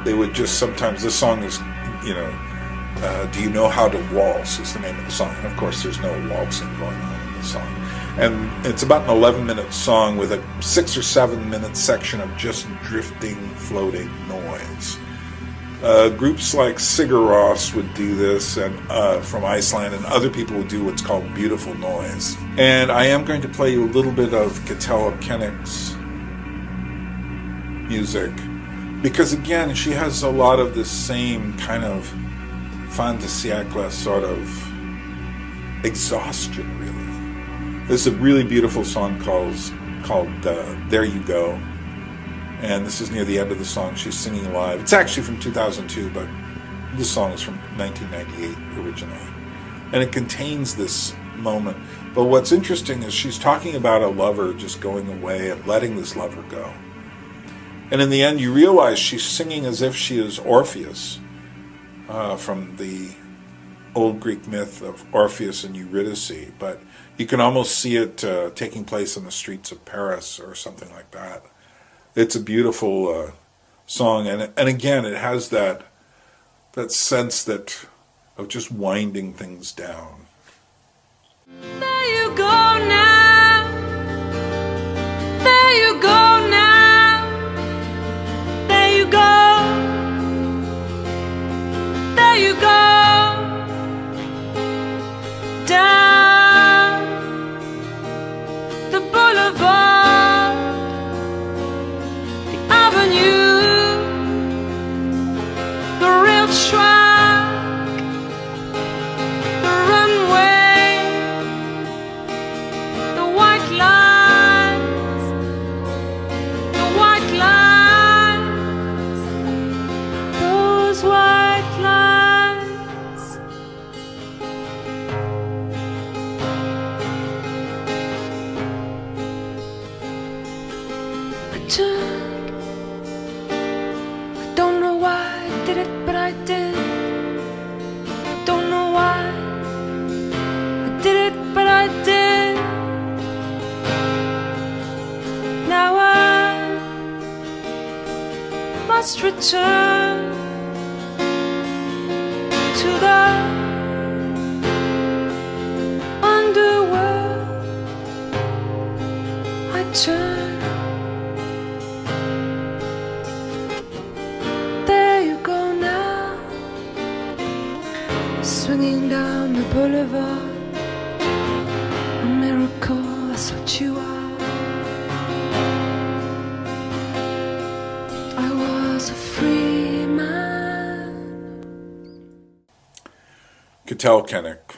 They would just sometimes, this song is, Do You Know How to Waltz is the name of the song. And of course there's no waltzing going on in the song. And it's about an 11-minute song with a 6 or 7 minute section of just drifting, floating noise. Groups like Sigur Rós would do this, and from Iceland, and other people would do what's called beautiful noise. And I am going to play you a little bit of Ketil Kennick's music, because again, she has a lot of the same kind of fin de siècle sort of exhaustion, really. This is a really beautiful song called There You Go. And this is near the end of the song. She's singing live. It's actually from 2002, but this song is from 1998 originally. And it contains this moment. But what's interesting is she's talking about a lover just going away and letting this lover go. And in the end, you realize she's singing as if she is Orpheus from the old Greek myth of Orpheus and Eurydice. But you can almost see it taking place in the streets of Paris or something like that. It's a beautiful song, and again, it has that sense of just winding things down. There you go now. There you go now. There you go. There you go. Down the boulevard, the avenue, the rail track, the runway, the white lines, those white lines. I don't know why I did it, but I did. I don't know why I did it, but I did. Now I must return to the underworld. I turn. Swinging down the boulevard, a miracle, that's what you are. I was a free man. Ketil Kennick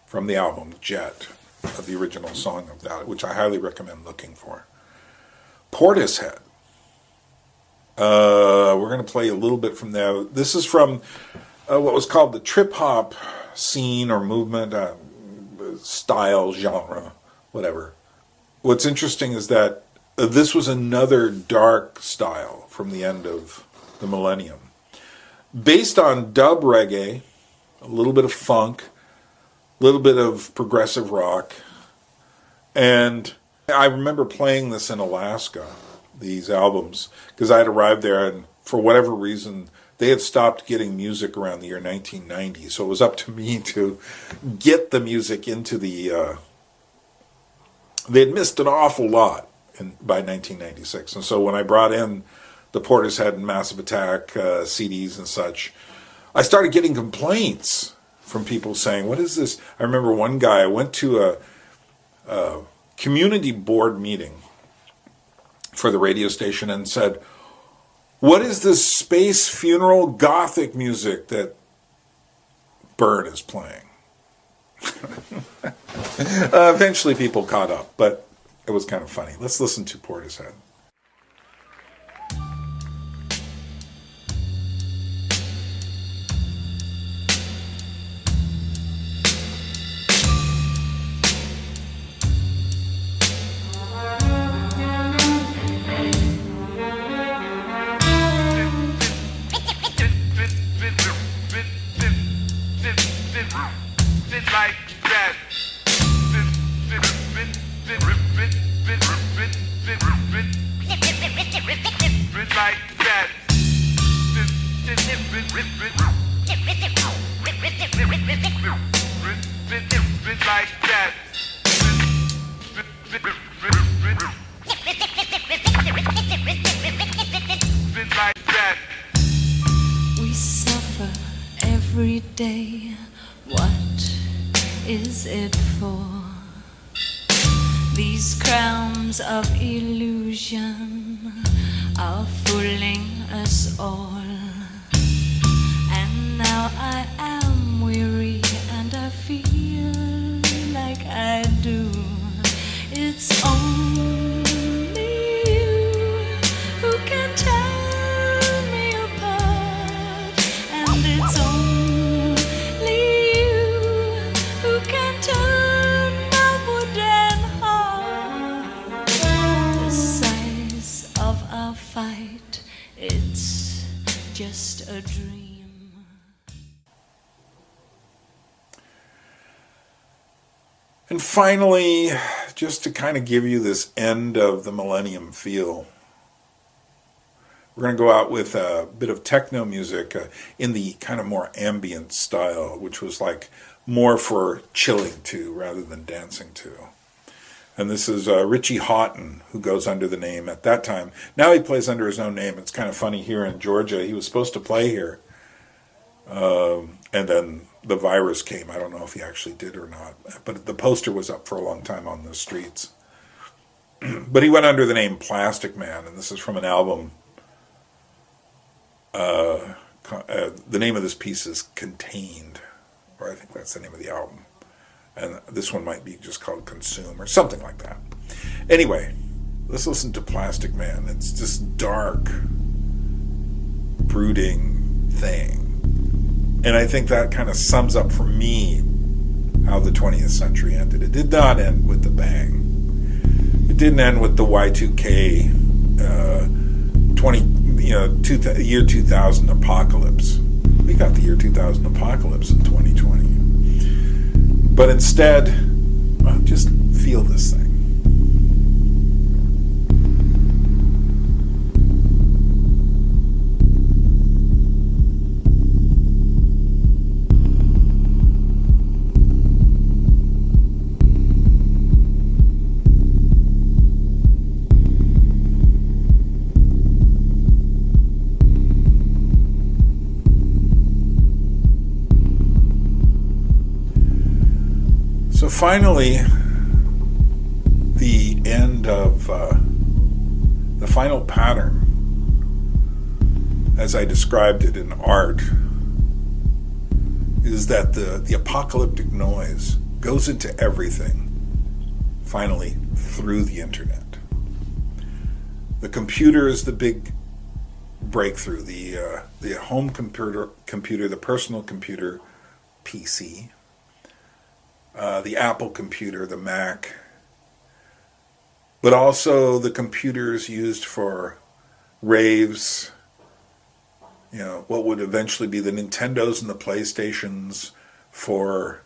from the album Jet, of the original song of that, which I highly recommend looking for. Portishead. We're going to play a little bit from there. This is from what was called the trip-hop scene or movement, style, genre, whatever. What's interesting is that this was another dark style from the end of the millennium. Based on dub reggae, a little bit of funk, a little bit of progressive rock. And I remember playing this in Alaska, these albums, because I had arrived there and for whatever reason, they had stopped getting music around the year 1990, so it was up to me to get the music into the... they had missed an awful lot by 1996, and so when I brought in the Portishead and Massive Attack CDs and such, I started getting complaints from people saying, what is this? I remember one guy, I went to a community board meeting for the radio station and said, what is this space funeral gothic music that Bird is playing? Eventually people caught up, but it was kind of funny. Let's listen to Portishead. like that. Like that. Like that. Like that. We suffer every day. What is it for? These crowns of illusion are fooling us all. And now I am weary and I feel like I do. It's only you who can tear me apart. And it's only you who can turn my wooden heart. The size of our fight, it's just a dream. And finally, just to kind of give you this end of the millennium feel, we're going to go out with a bit of techno music in the kind of more ambient style, which was like more for chilling to rather than dancing to. And this is Richie Houghton, who goes under the name at that time. Now he plays under his own name. It's kind of funny here in Georgia. He was supposed to play here. And then the virus came. I don't know if he actually did or not. But the poster was up for a long time on the streets. But he went under the name Plastic Man. And this is from an album. The name of this piece is Contained. Or I think that's the name of the album. And this one might be just called Consume or something like that. Anyway, let's listen to Plastic Man. It's this dark, brooding thing. And I think that kind of sums up for me how the 20th century ended. It did not end with the bang. It didn't end with the Y2K year 2000 apocalypse. We got the year 2000 apocalypse in 2020. But instead, just feel this thing. So finally, the end of the final pattern, as I described it in art, is that the apocalyptic noise goes into everything, finally, through the internet. The computer is the big breakthrough, the home computer, the personal computer, PC, the Apple computer, the Mac, but also the computers used for raves, what would eventually be the Nintendos and the PlayStations, for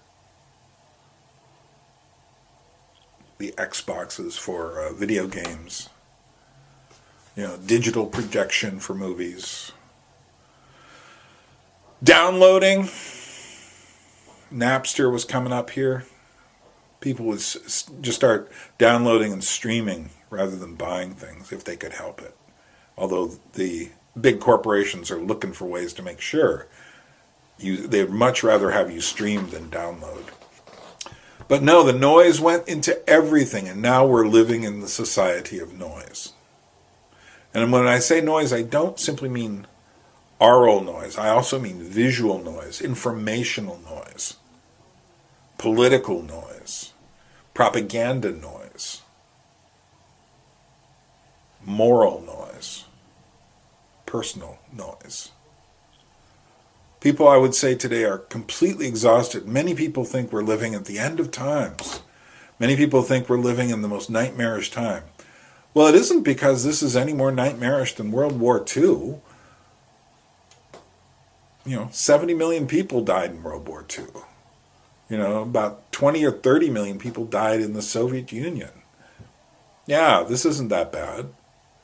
the Xboxes for video games, digital projection for movies, downloading. Napster was coming up here. People would just start downloading and streaming rather than buying things if they could help it. Although the big corporations are looking for ways to make sure they'd much rather have you stream than download. But no, the noise went into everything, and now we're living in the society of noise. And when I say noise, I don't simply mean aural noise. I also mean visual noise, informational noise, political noise, propaganda noise, moral noise, personal noise. People, I would say today, are completely exhausted. Many people think we're living at the end of times. Many people think we're living in the most nightmarish time. Well, it isn't because this is any more nightmarish than World War II. 70 million people died in World War II. about 20 or 30 million people died in the Soviet Union. Yeah, this isn't that bad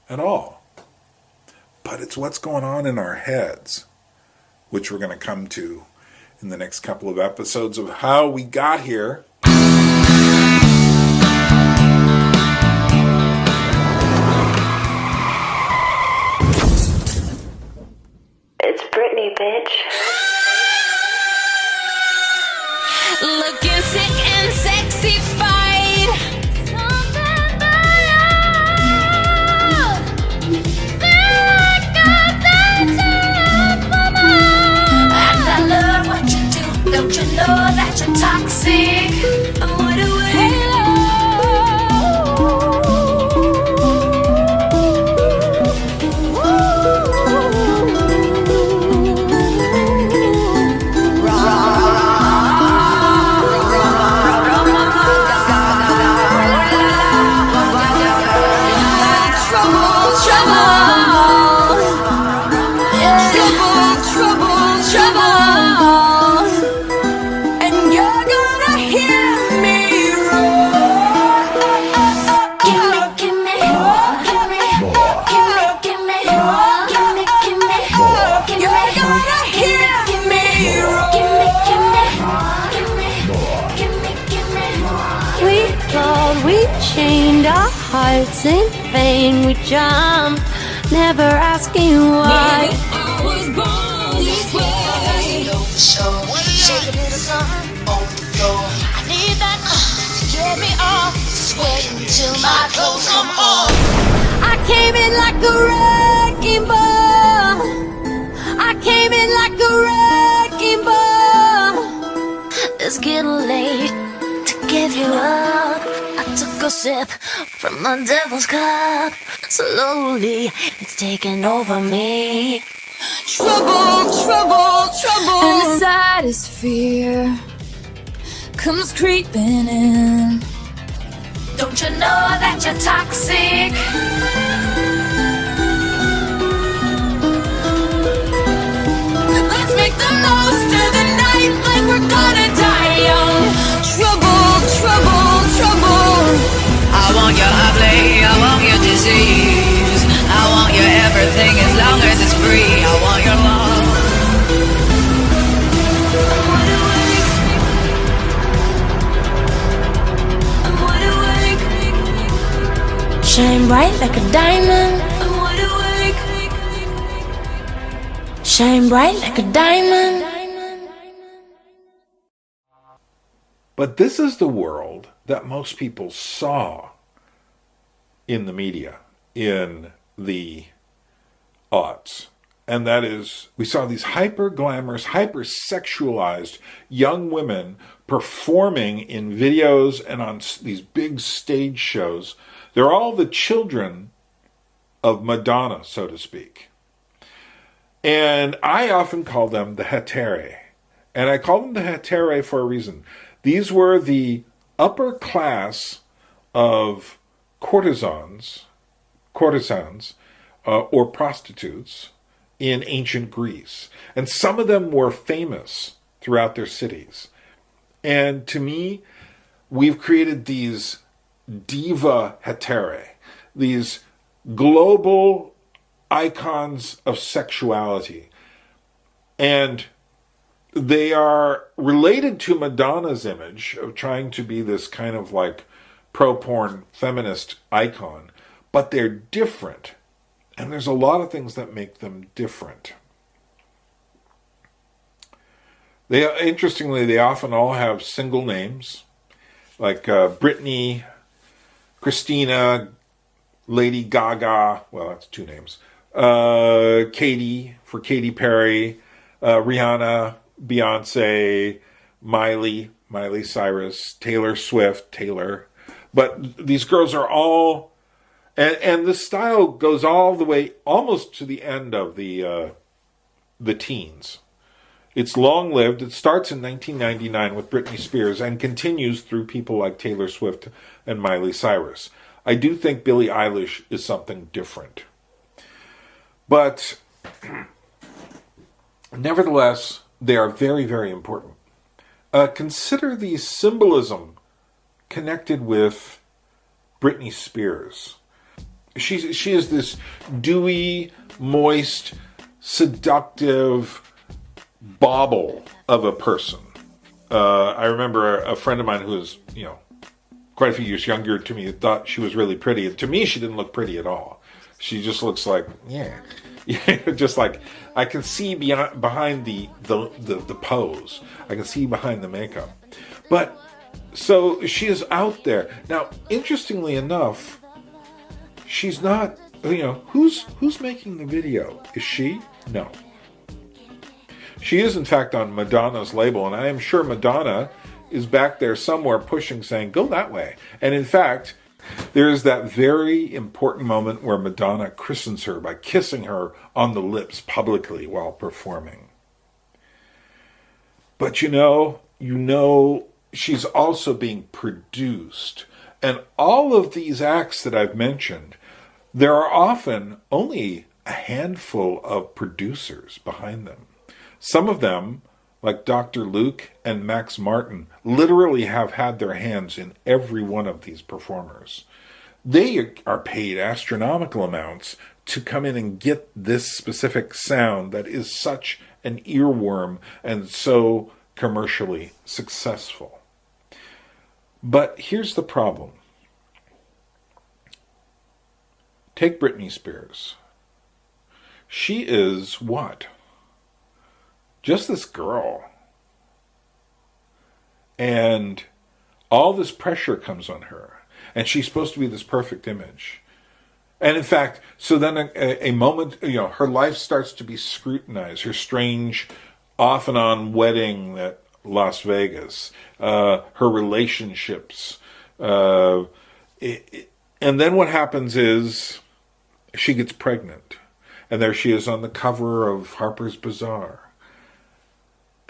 at all. But it's what's going on in our heads, which we're going to come to in the next couple of episodes of how we got here. It's Britney, bitch. Looking sick and sexy fight. And I love what you do. Don't you know that you're toxic? I'm wide awake. Chained our hearts in vain, we jumped, never asking why. I was born this way. Shake a little something on the floor. I need that to get me off, sweating till my clothes come off. I came in like a wrecking ball. I came in like a wrecking ball. It's getting late to give you up. I took a sip from the devil's cup. Slowly, it's taking over me. Trouble, trouble, trouble. And the saddest fear comes creeping in. Don't you know that you're toxic? Let's make the most of the night like we're gonna die young. Trouble, trouble, trouble. I want your ugly, I want your disease. I want your everything as long as it's free. I want your love. I'm wide awake. Shine bright like a diamond. I'm wide awake. Shine bright like a diamond. But this is the world that most people saw in the media in the aughts. And that is, we saw these hyper-glamorous, hyper-sexualized young women performing in videos and on these big stage shows. They're all the children of Madonna, so to speak. And I often call them the Hetairai. And I call them the Hetairai for a reason. These were the upper class of courtesans, or prostitutes in ancient Greece. And some of them were famous throughout their cities. And to me, we've created these diva Hetairai, these global icons of sexuality. And they are related to Madonna's image of trying to be this kind of like pro-porn feminist icon, but they're different. And there's a lot of things that make them different. Interestingly, they often all have single names, like Britney, Christina, Lady Gaga, well, that's two names, Katy for Katy Perry, Rihanna, Beyonce, Miley Cyrus, Taylor Swift, Taylor. But these girls are all, and the style goes all the way almost to the end of the teens. It's long-lived. It starts in 1999 with Britney Spears and continues through people like Taylor Swift and Miley Cyrus. I do think Billie Eilish is something different. But nevertheless, they are very, very important. consider the symbolism connected with Britney Spears. She is this dewy, moist, seductive bauble of a person. I remember a friend of mine who was, quite a few years younger to me, thought she was really pretty. And to me, she didn't look pretty at all. She just looks like, just like, I can see behind the pose. I can see behind the makeup. But, so she is out there. Now, interestingly enough, she's not, who's making the video? Is she? No. She is, in fact, on Madonna's label, and I am sure Madonna is back there somewhere pushing, saying, go that way. And in fact, there is that very important moment where Madonna christens her by kissing her on the lips publicly while performing. But she's also being produced. And all of these acts that I've mentioned, there are often only a handful of producers behind them. Some of them, like Dr. Luke and Max Martin, literally have had their hands in every one of these performers. They are paid astronomical amounts to come in and get this specific sound that is such an earworm and so commercially successful. But here's the problem. Take Britney Spears. She is what? Just this girl. And all this pressure comes on her. And she's supposed to be this perfect image. And in fact, so then a moment, her life starts to be scrutinized. Her strange off and on wedding at Las Vegas. Her relationships. And then what happens is she gets pregnant. And there she is on the cover of Harper's Bazaar.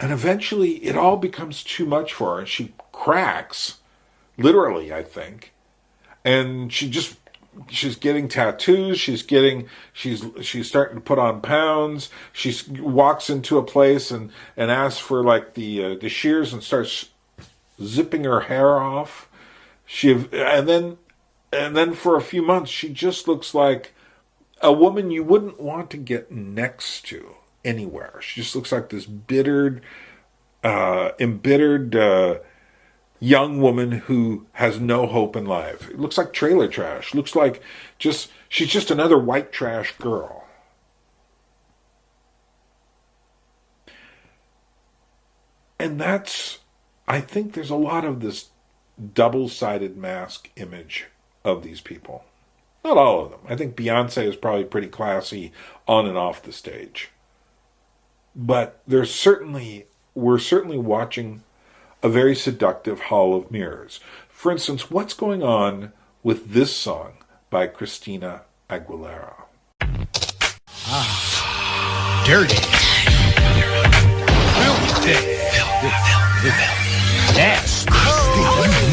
And eventually it all becomes too much for her. And she cracks, literally, I think. And she's getting tattoos. She's starting to put on pounds. She walks into a place and asks for like the shears and starts zipping her hair off. And then for a few months she just looks like a woman you wouldn't want to get next to anywhere. She just looks like this embittered young woman who has no hope in life. It looks like trailer trash. Looks like she's just another white trash girl. And I think there's a lot of this double-sided mask image of these people. Not all of them. I think Beyonce is probably pretty classy on and off the stage. But we're certainly watching a very seductive hall of mirrors. For instance, what's going on with this song by Christina Aguilera? Dirty. Filthy. Nasty.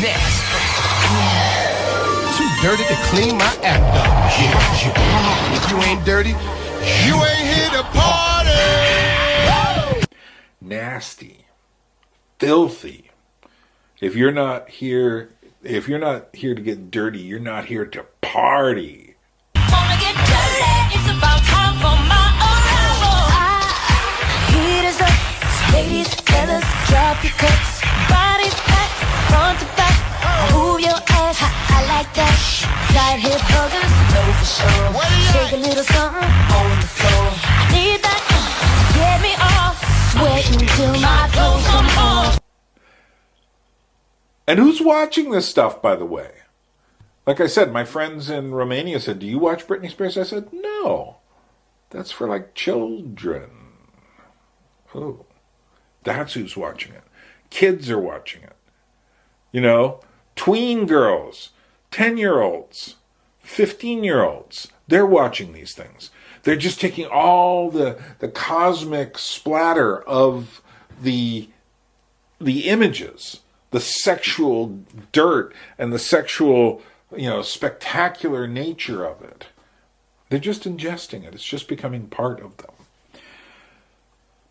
Nasty. Too dirty to clean my act up. Yeah. If you ain't dirty, you ain't here to party. Nasty. Filthy. If you're not here to get dirty, you're not here to party. Wanna get dirty? It's about time for my arrival. Heat is up, ladies, fellas, drop your cups, bodies back, front to back, move your ass. I like that. Side hip huggers, know for sure. Shake a little something on the floor. I need that. Get me off, sweating till my clothes come off. And who's watching this stuff, by the way? Like I said, my friends in Romania said, do you watch Britney Spears? I said, no. That's for like children. Oh, that's who's watching it. Kids are watching it. Tween girls, 10-year-olds, 15-year-olds, they're watching these things. They're just taking all the cosmic splatter of the images, the sexual dirt and the sexual, spectacular nature of it. They're just ingesting it. It's just becoming part of them.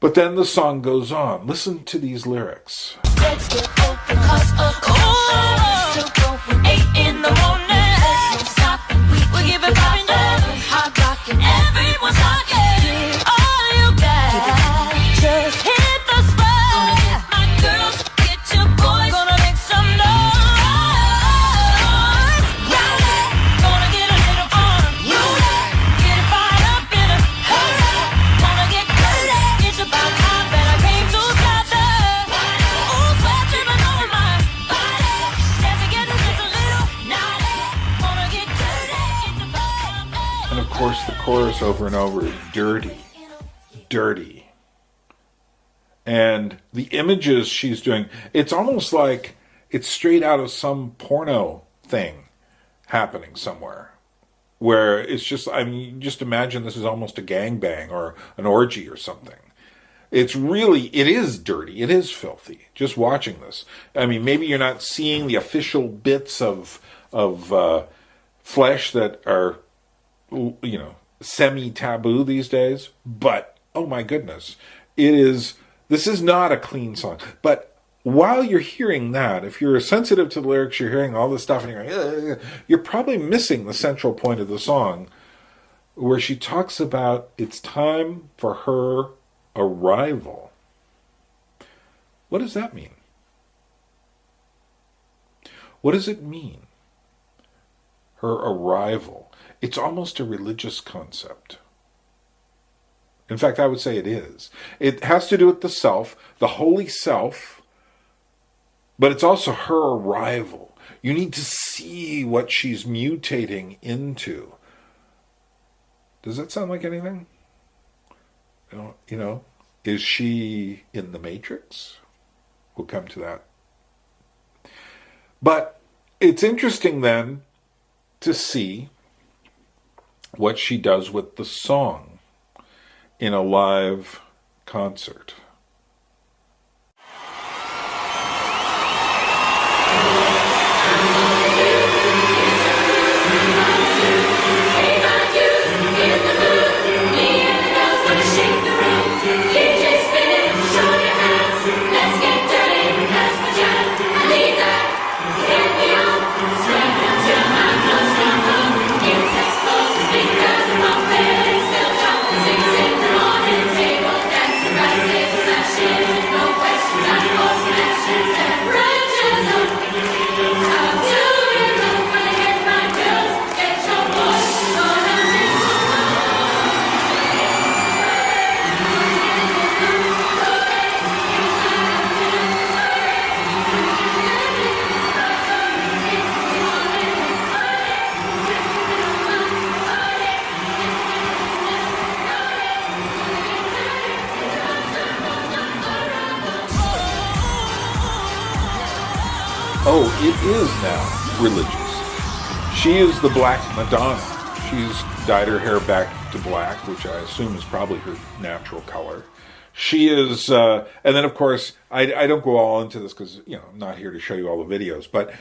But then the song goes on. Listen to these lyrics. let's get open. Cause of course, still going 8 in the morning. There's no stopping, we give it poppin', hot rockin', everyone's rockin'. All you got, just hit the spot. My girls, get your boys, gonna make some noise. Rowdy, gonna get a little fun. Get it fired up in a hurry. Wanna get dirty, it's about time that I came together. Ooh, sweat dripping over my body. Dancing, getting just a little naughty. Wanna get dirty, it's about And of course, the chorus over and over is dirty, dirty. And the images she's doing, it's almost like it's straight out of some porno thing happening somewhere. Where it's just, I mean, you just imagine this is almost a gangbang or an orgy or something. It's really, it is dirty, it is filthy, just watching this. I mean, maybe you're not seeing the official bits of flesh that are, you know, semi-taboo these days, but, oh my goodness, it is, this is not a clean song. But while you're hearing that, if you're sensitive to the lyrics, you're hearing all this stuff, and you're going, ugh, you're probably missing the central point of the song, where she talks about it's time for her arrival. What does that mean? What does it mean? Her arrival. It's almost a religious concept. In fact, I would say it is. It has to do with the self, the holy self, but it's also her arrival. You need to see what she's mutating into. Does that sound like anything? You know, is she in the Matrix? We'll come to that. But it's interesting then to see what she does with the song in a live concert. Oh, it is now religious. She is the Black Madonna. She's dyed her hair back to black, which I assume is probably her natural color. She is, and then of course, I don't go all into this because, you know, I'm not here to show you all the videos, but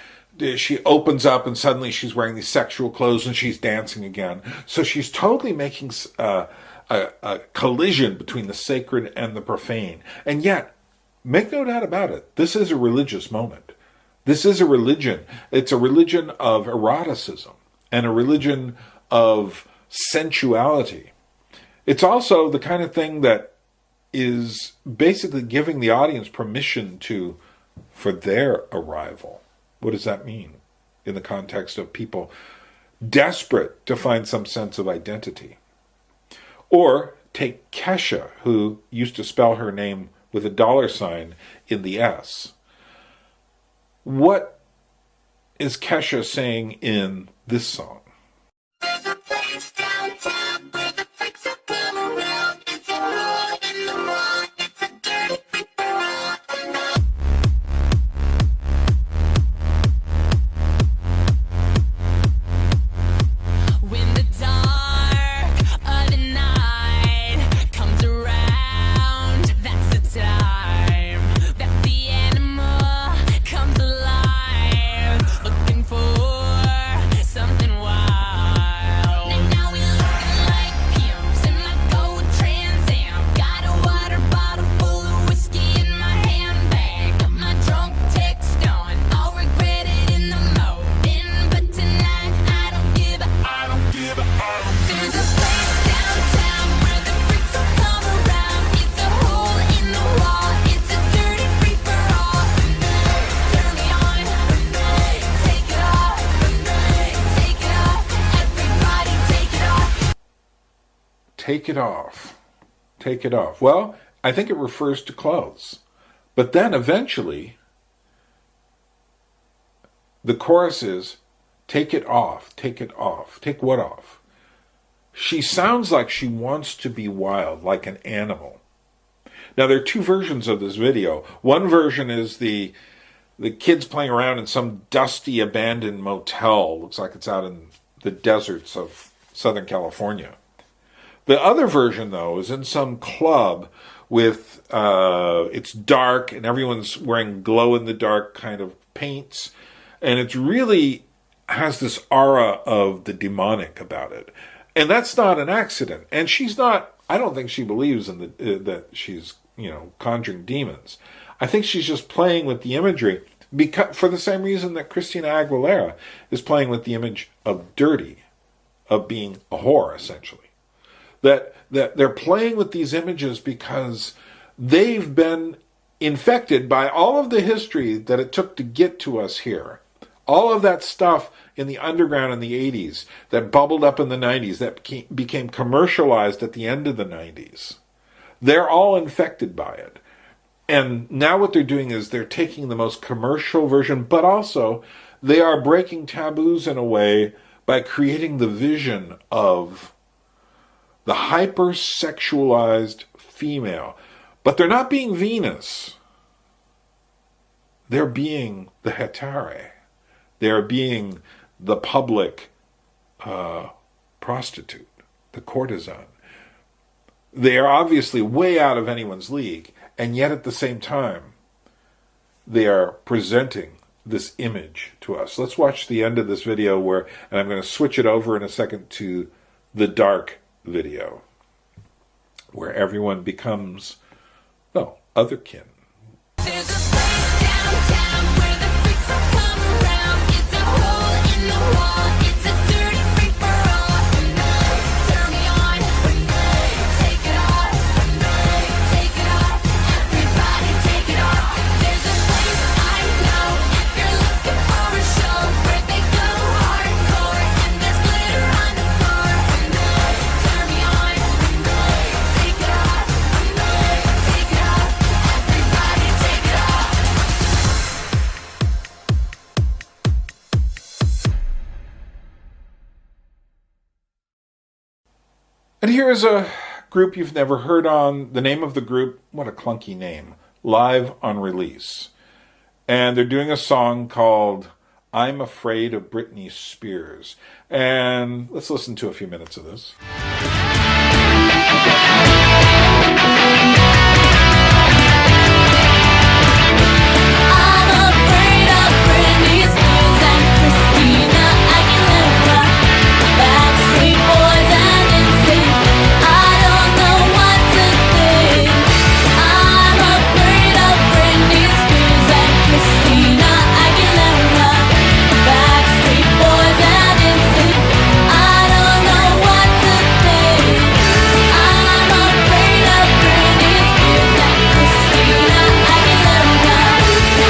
she opens up and suddenly she's wearing these sexual clothes and she's dancing again. So she's totally making a collision between the sacred and the profane. And yet, make no doubt about it, this is a religious moment. This is a religion. It's a religion of eroticism and a religion of sensuality. It's also the kind of thing that is basically giving the audience permission for their arrival. What does that mean in the context of people desperate to find some sense of identity? Or take Kesha, who used to spell her name with a $ in the S. What is Kesha saying in this song? Something wild. take it off. Take it off. Well, I think it refers to clothes. But then eventually, the chorus is, take it off, take it off. Take what off? She sounds like she wants to be wild, like an animal. Now, there are two versions of this video. One version is the kids playing around in some dusty, abandoned motel. Looks like it's out in the deserts of Southern California. The other version, though, is in some club with, it's dark and everyone's wearing glow-in-the-dark kind of paints. And it really has this aura of the demonic about it. And that's not an accident. And she's not, I don't think she believes in that she's, conjuring demons. I think she's just playing with the imagery for the same reason that Christina Aguilera is playing with the image of dirty, of being a whore, essentially. That they're playing with these images because they've been infected by all of the history that it took to get to us here. All of that stuff in the underground in the 80s that bubbled up in the 90s, that became commercialized at the end of the 90s. They're all infected by it. And now what they're doing is they're taking the most commercial version, but also they are breaking taboos in a way by creating the vision of the hypersexualized female. But they're not being Venus. They're being the Hetairai. They're being the public prostitute, the courtesan. They are obviously way out of anyone's league, and yet at the same time, they are presenting this image to us. Let's watch the end of this video and I'm going to switch it over in a second to the dark video, where everyone becomes, otherkin. There's a place downtown where the freaks all come around. It's a hole in the wall. It's a dirty free for all. Turn me on. Take it off. Take it off. Everybody take it off. There's a place I know if you're looking for a show where they go hardcore and there's glitter on the floor. Turn me on. Take it off. Take it off. Everybody take it off. And here is a group you've never heard on. The name of the group, what a clunky name, Live on Release. And they're doing a song called I'm Afraid of Britney Spears. And let's listen to a few minutes of this. I'm afraid of Britney Spears and Christina Aguilera, Backstreet Boys and NSYNC. I don't know what to think. I'm afraid of Britney Spears and Christina Aguilera, Backstreet Boys and NSYNC. I don't know what to think. I'm afraid of Britney Spears and Christina Aguilera,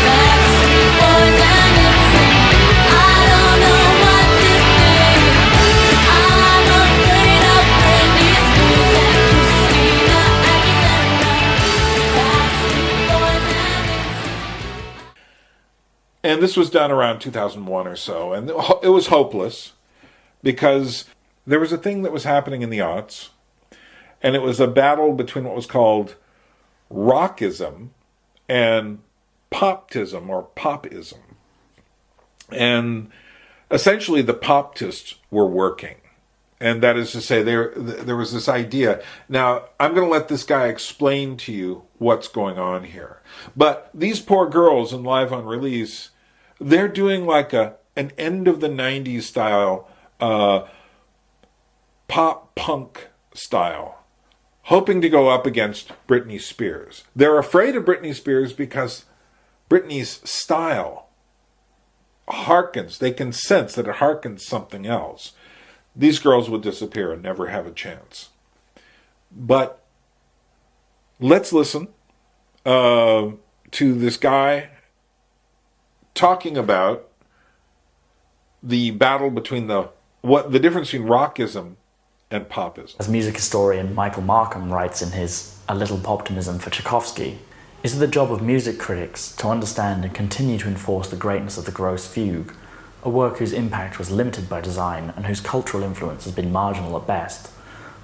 Backstreet Boys and NSYNC. I don't know what to think. I'm afraid of Britney Spears and Christina Aguilera, Backstreet Boys and NSYNC. And this was done around 2001 or so. And it was hopeless because there was a thing that was happening in the aughts. And it was a battle between what was called rockism and poptism or popism. And essentially the poptists were working. And that is to say, there was this idea. Now, I'm going to let this guy explain to you what's going on here. But these poor girls in Live on Release, they're doing like an end of the 90s style, pop punk style, hoping to go up against Britney Spears. They're afraid of Britney Spears because Britney's style harkens. They can sense that it harkens something else. These girls would disappear and never have a chance. But let's listen to this guy talking about the battle between the difference between rockism and popism. As music historian Michael Markham writes in his A Little Poptimism for Tchaikovsky, is it the job of music critics to understand and continue to enforce the greatness of the Gross Fugue, a work whose impact was limited by design and whose cultural influence has been marginal at best,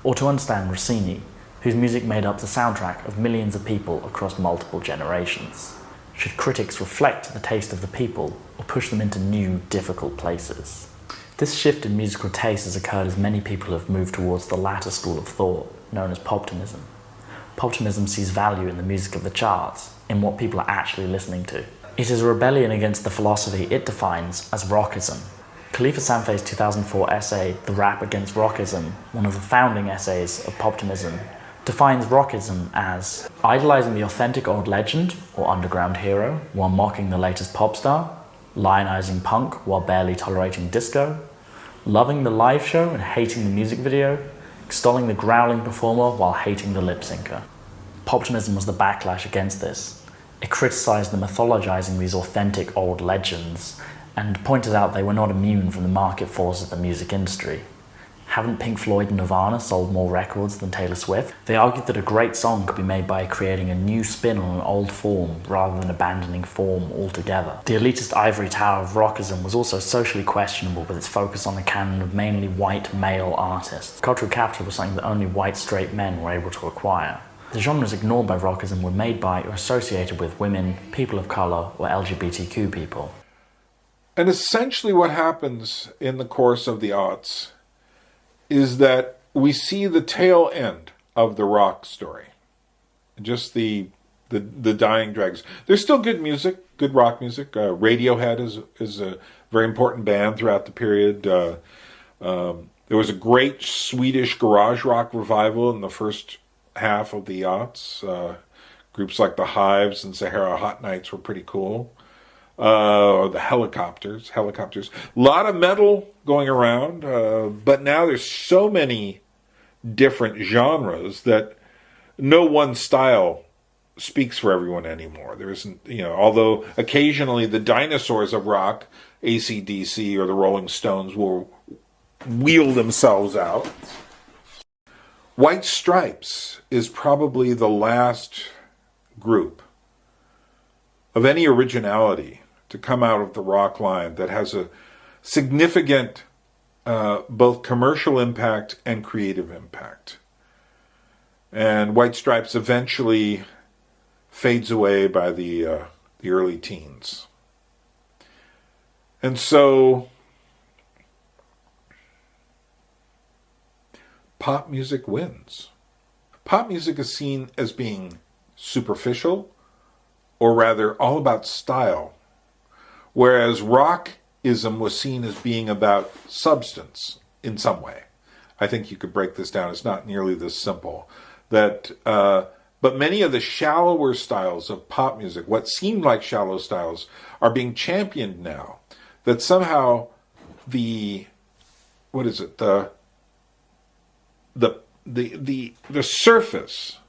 or to understand Rossini, whose music made up the soundtrack of millions of people across multiple generations? Should critics reflect the taste of the people or push them into new, difficult places? This shift in musical taste has occurred as many people have moved towards the latter school of thought, known as poptimism. Poptimism sees value in the music of the charts, in what people are actually listening to. It is a rebellion against the philosophy it defines as rockism. Khalifa Sanfei's 2004 essay, The Rap Against Rockism, one of the founding essays of poptimism, defines rockism as idolizing the authentic old legend or underground hero while mocking the latest pop star, lionizing punk while barely tolerating disco, loving the live show and hating the music video, extolling the growling performer while hating the lip syncer. Poptimism was the backlash against this. It criticized the mythologizing these authentic old legends and pointed out they were not immune from the market forces of the music industry. Haven't Pink Floyd and Nirvana sold more records than Taylor Swift? They argued that a great song could be made by creating a new spin on an old form rather than abandoning form altogether. The elitist ivory tower of rockism was also socially questionable with its focus on a canon of mainly white male artists. Cultural capital was something that only white straight men were able to acquire. The genres ignored by rockism were made by or associated with women, people of colour, or LGBTQ people. And essentially what happens in the course of the aughts is that we see the tail end of the rock story. Just the dying dregs. There's still good music, good rock music. Radiohead is a very important band throughout the period. There was a great Swedish garage rock revival in the first half of the aughts. Groups like the Hives and Sahara Hot Nights were pretty cool. Or the Helicopters. A lot of metal going around, but now there's so many different genres that no one style speaks for everyone anymore. There isn't, although occasionally the dinosaurs of rock, AC/DC or the Rolling Stones, will wheel themselves out. White Stripes is probably the last group of any originality to come out of the rock line that has a significant both commercial impact and creative impact. And White Stripes eventually fades away by the early teens. And so pop music wins. Pop music is seen as being superficial, or rather all about style, whereas rockism was seen as being about substance in some way. I think you could break this down. It's not nearly this simple. But many of the shallower styles of pop music, what seemed like shallow styles, are being championed now. That somehow the surface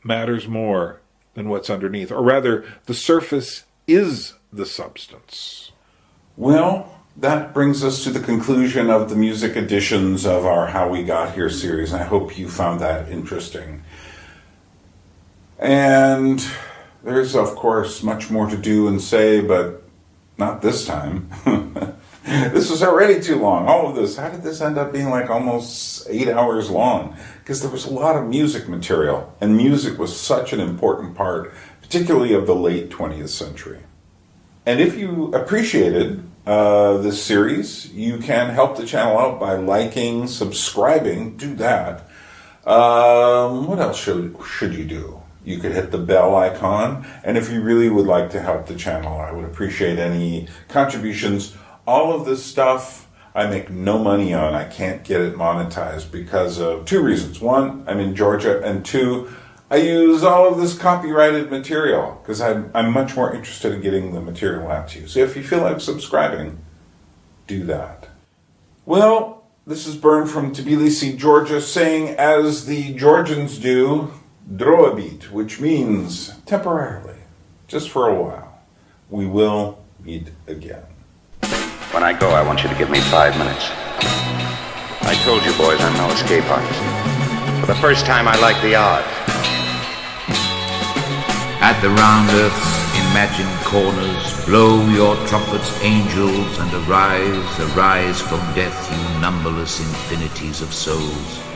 matters more than what's underneath, or rather, the surface is the substance. Well, that brings us to the conclusion of the music editions of our How We Got Here series, and I hope you found that interesting. And there's, of course, much more to do and say, but not this time. This was already too long. All of this. How did this end up being like almost 8 hours long? Because there was a lot of music material, and music was such an important part, particularly of the late 20th century. And if you appreciated this series, you can help the channel out by liking, subscribing. Do that. What else should you do? You could hit the bell icon. And if you really would like to help the channel, I would appreciate any contributions. All of this stuff I make no money on. I can't get it monetized because of two reasons. One, I'm in Georgia, and two, I use all of this copyrighted material because I'm much more interested in getting the material out to you. So if you feel like subscribing, do that. Well, this is Bern from Tbilisi, Georgia, saying, as the Georgians do, droabit, which means temporarily, just for a while. We will meet again. When I go, I want you to give me 5 minutes. I told you, boys, I'm no escape artist. For the first time, I like the odds. At the round earth's imagined corners, blow your trumpets, angels, and arise, arise from death, you numberless infinities of souls.